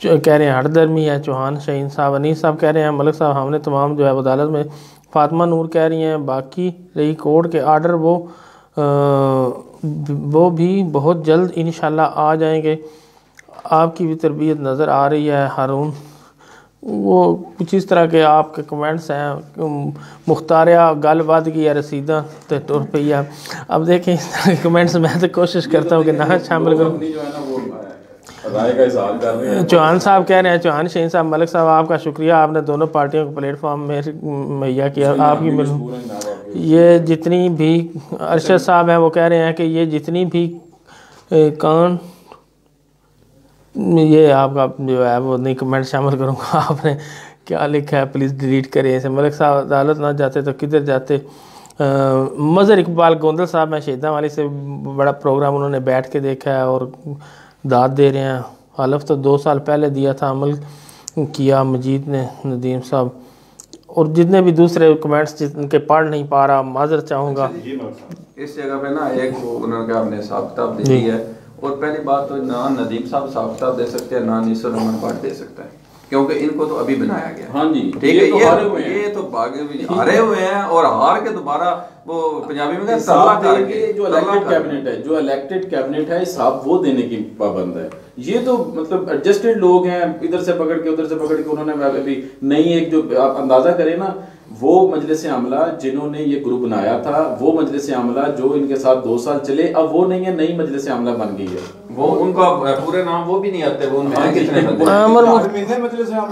[SPEAKER 1] कह रहे हैं हरदर्मी है। चौहान शहीन साहब, अनीस साहब कह रहे हैं मलिक साहब हमने तमाम जो है अदालत में। फातिमा नूर कह रही हैं बाकी रही कोर्ट के आर्डर वो भी बहुत जल्द इंशाल्लाह आ जाएंगे। आपकी भी तरबियत नज़र आ रही है हारून। वो कुछ इस तरह के आपके कमेंट्स हैं। मुख्तारिया गल बद गई है रसीदा तो टुर पई है। अब देखें इस तरह के कमेंट्स, मैं तो कोशिश करता हूँ कि ना शामिल करूँ। चौहान साहब कह रहे हैं, चौहान शहीन साहब मलिक साहब आपका शुक्रिया, आपने दोनों पार्टियों को प्लेटफॉर्म में मुहैया किया। आपकी ये जितनी भी अरशद साहब हैं, वो कह रहे हैं कि ये जितनी भी कौन ये आपका जो है वो नहीं कमेंट शामिल करूँगा। आपने क्या लिखा है प्लीज़ डिलीट करें इसे। मलिक साहब अदालत ना जाते तो किधर जाते। मज़हर इकबाल गोंदल साहब हैं शहीदा वाली से, बड़ा प्रोग्राम उन्होंने बैठ के देखा है और दाद दे रहे हैं। हलफ तो 2 साल पहले दिया था, अमल किया मजीद ने। नदीम साहब और जितने भी दूसरे कमेंट्स जिनके पढ़ नहीं पा रहा, माजर चाहूँगा।
[SPEAKER 4] इस जगह पे ना एक उन्होंने कहा हमने हिसाब किताब दे दी है। और पहली बात तो ना नदीम साहब हिसाब किताब दे सकते हैं, ना नीसर रहमान पाठ दे सकता है, क्योंकि इनको तो अभी बनाया गया।
[SPEAKER 3] हाँ जी
[SPEAKER 4] ठीक है, ये तो हारे हुए हैं और हार के दोबारा वो पंजाबी में
[SPEAKER 3] जो इलेक्टेड कैबिनेट है हिसाब वो देने की पाबंद है। ये तो मतलब एडजस्टेड लोग हैं, इधर से पकड़ के उधर से पकड़ के उन्होंने अभी नई एक जो आप अंदाजा करें ना, वो मजलिस आमला जिन्होंने ये ग्रुप बनाया था, वो मजलिस आमला जो इनके साथ 2 साल चले, अब वो नहीं है, नई मजलिस आमला बन गई है।
[SPEAKER 4] वो उनका पूरे नाम वो भी नहीं आते, वो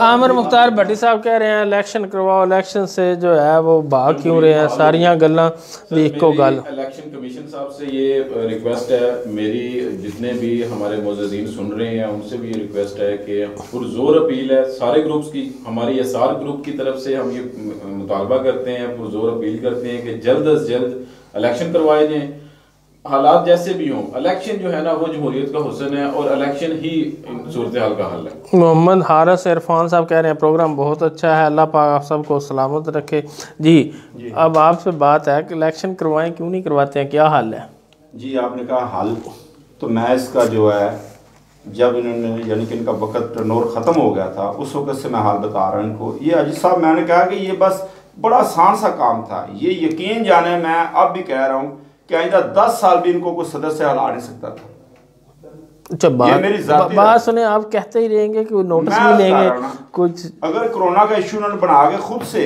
[SPEAKER 1] आमिर मुख्तार भट्टी साहब कह रहे हैं इलेक्शन करवाओ, इलेक्शन से जो है वो भाग क्यों रहे हैं, सारियां गल्लां दी इको गल।
[SPEAKER 3] इलेक्शन कमीशन साहब से ये रिक्वेस्ट है मेरी, जितने भी हमारे मौजूदीन सुन रहे हैं उनसे भी ये रिक्वेस्ट है कि पुरजोर अपील है सारे ग्रुप्स की, हमारी एसआर ग्रुप की तरफ से हम ये मुतालबा करते हैं, पुरजोर अपील करते हैं कि जल्द अज जल्द इलेक्शन करवाए जाएं। हालात जैसे भी हों, इलेक्शन जो है ना वो जमहूरियत का हुस्न है और इलेक्शन ही सूरत हाल का हल है।
[SPEAKER 1] मोहम्मद हारिस इरफान साहब कह रहे हैं प्रोग्राम बहुत अच्छा है, अल्लाह पाक आप सबको सलामत रखे। जी अब आपसे बात है कि इलेक्शन करवाएं क्यों नहीं करवाते हैं, क्या हाल है?
[SPEAKER 2] जी आपने कहा हल, तो मैं इसका जो है जब इन्होंने यानी कि इनका वक्त टर्नओवर ख़त्म हो गया था उस वक्त से मैं हाल बता रहा हूँ इनको। ये अजीज साहब मैंने कहा कि ये बस बड़ा आसान सा काम था, ये यकीन जाने मैं अब भी कह रहा हूँ कि आइंदा 10 साल भी इनको कोई सदस्य हिला नहीं सकता था।
[SPEAKER 1] अच्छा बात सुने, आप कहते ही रहेंगे कि नोटिस भी लेंगे कुछ।
[SPEAKER 2] अगर कोरोना का इशू उन्होंने बना के खुद से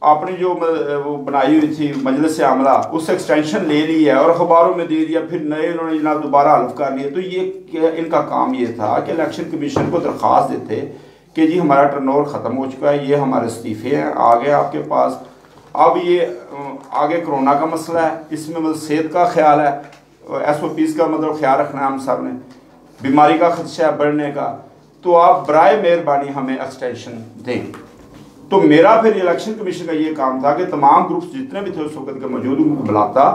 [SPEAKER 2] आपने जो वो बनाई हुई थी मजलिस आमला उस एक्सटेंशन ले ली है और अखबारों में दे दिया, फिर नए उन्होंने जनाब दोबारा हल्फ कर लिए, तो ये इनका काम ये था कि इलेक्शन कमीशन को दरख्वास्त देते कि जी हमारा टर्नओवर ख़त्म हो चुका है, ये हमारे इस्तीफ़े हैं आ गए आपके पास, अब ये आगे कोरोना का मसला है, इसमें मतलब सेहत का ख्याल है, SOPs का मतलब ख्याल रखना है हम सब ने, बीमारी का खदशा है बढ़ने का, तो आप बराए मेहरबानी हमें एक्सटेंशन दें। तो मेरा फिर इलेक्शन कमीशन का ये काम था कि तमाम ग्रुप्स जितने भी थे उस वक्त के मौजूद उनको बुलाता,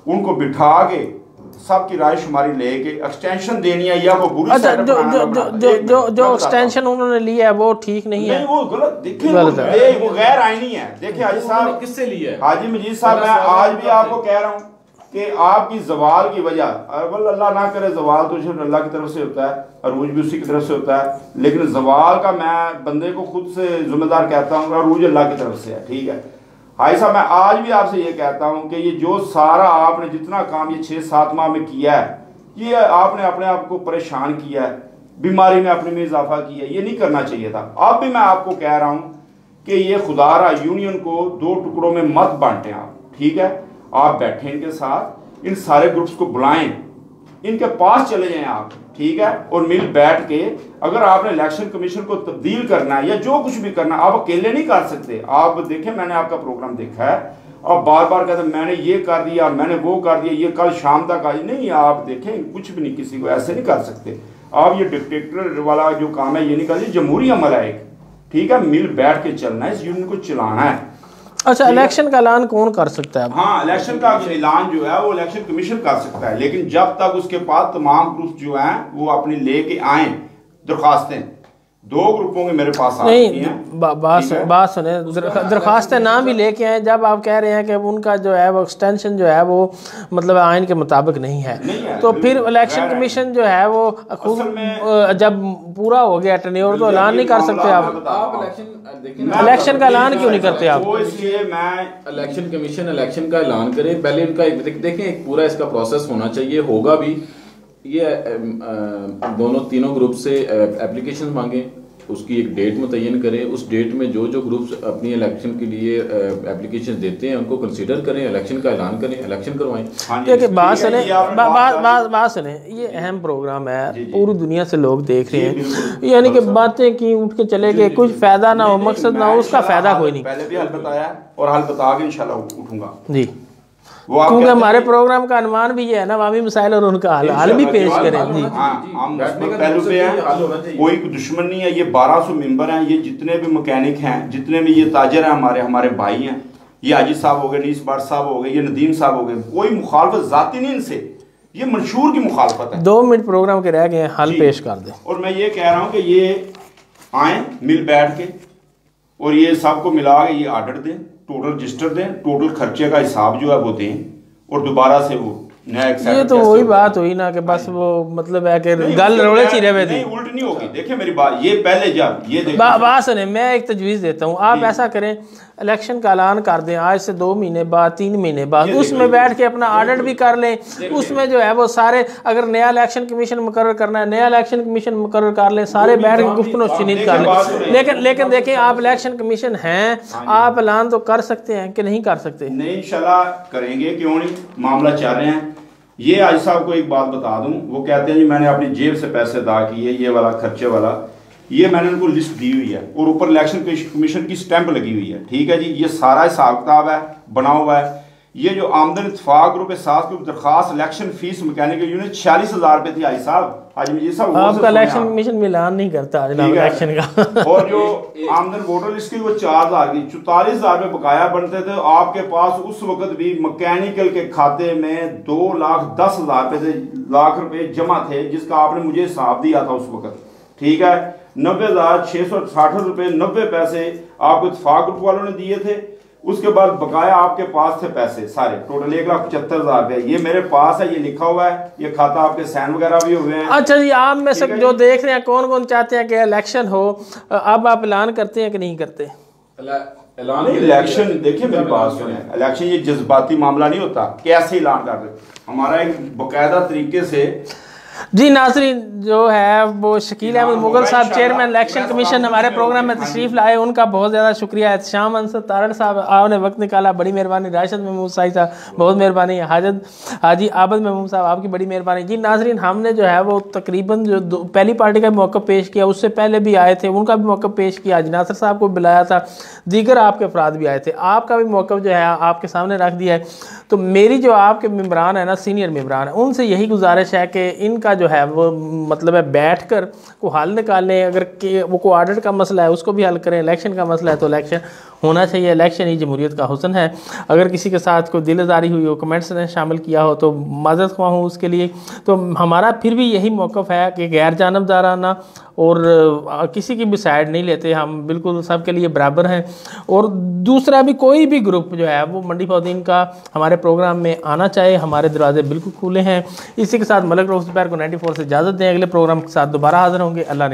[SPEAKER 2] उनको बिठा के सबकी राय शुमारी लेके एक्सटेंशन देनी है या वो बुरी
[SPEAKER 1] अच्छा जो एक्सटेंशन उन्होंने लिया है वो ठीक नहीं है,
[SPEAKER 2] वो गलत, देखिए वो गैर आईनी है। देखिए हाजी साहब किससे लिया है, हाजी मजीद साहब मैं आज भी आपको कह रहा हूँ कि आपकी जवाल की वजह, अल्लाह ना करे जवाल तो सिर्फ अल्लाह की तरफ से होता है, अरूज भी उसी की तरफ से होता है, लेकिन जवाल का मैं बंदे को खुद से जिम्मेदार कहता हूँ, अरूज अल्लाह की तरफ से है, ठीक है। हाई साहब मैं आज भी आपसे ये कहता हूँ कि ये जो सारा आपने जितना काम ये 6-7 माह में किया है, ये आपने अपने आप को परेशान किया है, बीमारी में अपने में इजाफा किया है, ये नहीं करना चाहिए था। अब भी मैं आपको कह रहा हूँ कि ये खुदारा यूनियन को 2 टुकड़ों में मत बांटें आप, ठीक है। आप बैठें इनके साथ, इन सारे ग्रुप्स को बुलाएं, इनके पास चले जाएं आप, ठीक है, और मिल बैठ के अगर आपने इलेक्शन कमीशन को तब्दील करना है या जो कुछ भी करना है, आप अकेले नहीं कर सकते। आप देखें मैंने आपका प्रोग्राम देखा है, आप बार बार कहते मैंने ये कर दिया, मैंने वो कर दिया, ये कल शाम तक आज नहीं, आप देखें कुछ भी नहीं, किसी को ऐसे नहीं कर सकते आप। ये डिक्टेटर वाला जो काम है ये नहीं कर, जमहूरी अमल है एक, ठीक है, मिल बैठ के चलना है, इस यूनियन को चलाना है।
[SPEAKER 1] अच्छा इलेक्शन का ऐलान कौन कर सकता है?
[SPEAKER 2] हाँ इलेक्शन का ऐलान जो है वो इलेक्शन कमीशन कर सकता है, लेकिन जब तक उसके पास तमाम ग्रुप जो हैं वो अपनी लेके आए दरखास्तें, 2 ग्रुपों के मेरे पास आ चुकी हैं।
[SPEAKER 1] बात सुने, दरखास्तें ना भी लेके आए, जब आप कह रहे हैं कि उनका जो है वो एक्सटेंशन जो है वो मतलब आइन के मुताबिक नहीं है, तो फिर इलेक्शन कमीशन जो है वो जब पूरा हो गया टर्नओवर तो ऐलान नहीं कर सकते आप इलेक्शन का ऐलान क्यों नहीं करते आप?
[SPEAKER 2] वो इसलिए मैं
[SPEAKER 3] इलेक्शन कमीशन इलेक्शन का ऐलान करे, पहले उनका देखें एक पूरा इसका प्रोसेस होना चाहिए, होगा भी। ये दोनों तीनों ग्रुप से एप्लीकेशन मांगे, उसकी एक डेट मुतय्यन करें, उस डेट में जो जो ग्रुप्स अपनी इलेक्शन के लिए एप्लीकेशन देते हैं उनको कंसीडर करें, इलेक्शन का ऐलान करें, इलेक्शन करवाएं।
[SPEAKER 1] देखिए बात सुने, ये अहम प्रोग्राम है, पूरी दुनिया से लोग देख रहे हैं, यानी कि बातें की उठ के चले गए, कुछ फायदा ना हो, मकसद ना हो, उसका फायदा कोई नहीं।
[SPEAKER 2] पहले भी हल बताया और हल बता के इंशाल्लाह उठूंगा
[SPEAKER 1] जी, क्योंकि हमारे प्रोग्राम का अनुमान भी ये है ना अवामी मसाइल और उनका हल भी पेश करें। जी
[SPEAKER 2] हम पहलू पे हैं, कोई दुश्मन नहीं है, ये 1200 मेंबर हैं, ये जितने भी मैकेनिक हैं, जितने भी ये ताजर हैं, हमारे भाई हैं, ये आजिज साहब हो गए, नीस बाट साहब हो गए, ये नदीम साहब हो गए, कोई मुखालफत जाती नहीं इनसे, ये मंशूर की मुखालफत है।
[SPEAKER 1] 2 मिनट प्रोग्राम के रह गए, हल पेश कर दें।
[SPEAKER 2] और मैं ये कह रहा हूँ कि ये आए मिल बैठ के और ये सबको मिला के ये ऑर्डर दें, टोटल रजिस्टर दें, टोटल खर्चे का हिसाब जो है वो दें और दोबारा से वो नया
[SPEAKER 1] ये तो वही बात हुई ना कि बस वो मतलब है कि गल रोड़े चिरे में थी,
[SPEAKER 2] उल्ट नहीं होगी। देखिए मेरी बात, ये पहले जब ये
[SPEAKER 1] बात सुने, मैं एक तजवीज़ देता हूँ, आप ऐसा करें इलेक्शन का ऐलान कर दें आज से 2 महीने बाद, 3 महीने बाद, उसमें बैठ के अपना ऑडिट भी कर लें, उसमें जो है वो सारे, अगर नया इलेक्शन कमीशन मुकर्रर करना है नया इलेक्शन कमीशन मुकर्रर कर लें, सारे बैठ के गुफ्तगू सुनीत कर लें। लेकिन देखिए आप इलेक्शन कमीशन हैं, आप ऐलान तो कर सकते हैं कि नहीं कर सकते?
[SPEAKER 2] नहीं इंशाल्लाह करेंगे, क्यों नहीं, मामला चल रहे हैं। ये आज साहब को एक बात बता दूं, वो कहते हैं जी मैंने अपनी जेब से पैसे अदा किए, ये वाला खर्चे वाला, ये मैंने उनको लिस्ट दी हुई है और ऊपर इलेक्शन कमीशन की स्टैंप लगी हुई है, ठीक है जी, ये सारा हिसाब किताब है बना हुआ है। ये जो आमदन इत्तेफाक ग्रुप है 7 ग्रुप दरखास्त इलेक्शन फीस मैकेनिकल यूनिट 46,000 रुपए थी हाजी साहब, हाजी मजीद साहब
[SPEAKER 1] आपका इलेक्शन कमीशन में ऐलान नहीं करता जनाब इलेक्शन का।
[SPEAKER 2] और जो आमदन वोटर लिस्ट की वो 4,000 की 44,000 रुपए बकाया बनते थे। आपके पास उस वक्त भी मैकेनिकल के खाते में 2,10,000 लाख रुपए जमा थे, जिसका आपने मुझे हिसाब दिया था उस वक्त, ठीक है। 90,660 रुपए 90 पैसे आपको इत्तेफाक ग्रुप वालों ने दिए थे। उसके बाद बकाया आपके पास थे पैसे सारे टोटल 1,75,000 रुपए, ये मेरे पास है, ये लिखा हुआ है, ये खाता आपके साइन वगैरह भी हुए हैं।
[SPEAKER 1] अच्छा जी, आप में से जो देख रहे हैं कौन कौन चाहते हैं कि इलेक्शन हो, अब आप ऐलान करते हैं कि नहीं करते?
[SPEAKER 3] ऐलान
[SPEAKER 2] इलेक्शन देखिए मेरी बात सुने, इलेक्शन ये जज्बाती मामला नहीं होता, कैसे ऐलान कर रहे, हमारा एक बाकायदा तरीके से।
[SPEAKER 1] जी नाज़रीन, जो है वो शकील अहमद मुगल साहब चेयरमैन इलेक्शन कमीशन हमारे प्रोग्राम में तशरीफ लाए, उनका बहुत ज़्यादा शुक्रिया। एहतशाम अंसर तारड़ साहब आपने वक्त निकाला, बड़ी मेहरबानी। राशिद महमूद साहिब साहब बहुत मेहरबानी। हाजी आबद महमूद साहब आपकी बड़ी मेहरबानी। जी नाज़रीन, हमने जो है वो तकरीबन जो पहली पार्टी का मौका पेश किया, उससे पहले भी आए थे, उनका भी मौका पेश किया। हाजी नासिर साहब को बुलाया था, दीगर आपके अफराद भी आए थे, आपका भी मौका जो है आपके सामने रख दिया है। तो मेरी जो आपके मेम्बरान है ना, सीनियर मेम्बरान है, उनसे यही गुजारिश है कि इनका जो है वो मतलब है बैठकर को हल निकालें। अगर वो को ऑर्डर का मसला है उसको भी हल करें, इलेक्शन का मसला है तो इलेक्शन होना चाहिए। इलेक्शन ही जमहूरियत का हुस्न है। अगर किसी के साथ कोई दिलदारी हुई हो, कमेंट्स ने शामिल किया हो तो माज़रत ख्वाह हूँ उसके लिए। तो हमारा फिर भी यही मौक़िफ़ है कि गैर जानबदाराना और किसी की भी साइड नहीं लेते, हम बिल्कुल सबके लिए बराबर हैं। और दूसरा भी कोई भी ग्रुप जो है वो मंडी फौदीन का हमारे प्रोग्राम में आना चाहे, हमारे दरवाजे बिल्कुल खुले हैं। इसी के साथ मलक रऊफ ज़ुबैर को 94 से इजाज़त दें। अगले प्रोग्राम के साथ दोबारा हाज़िर होंगे। अल्लाह ने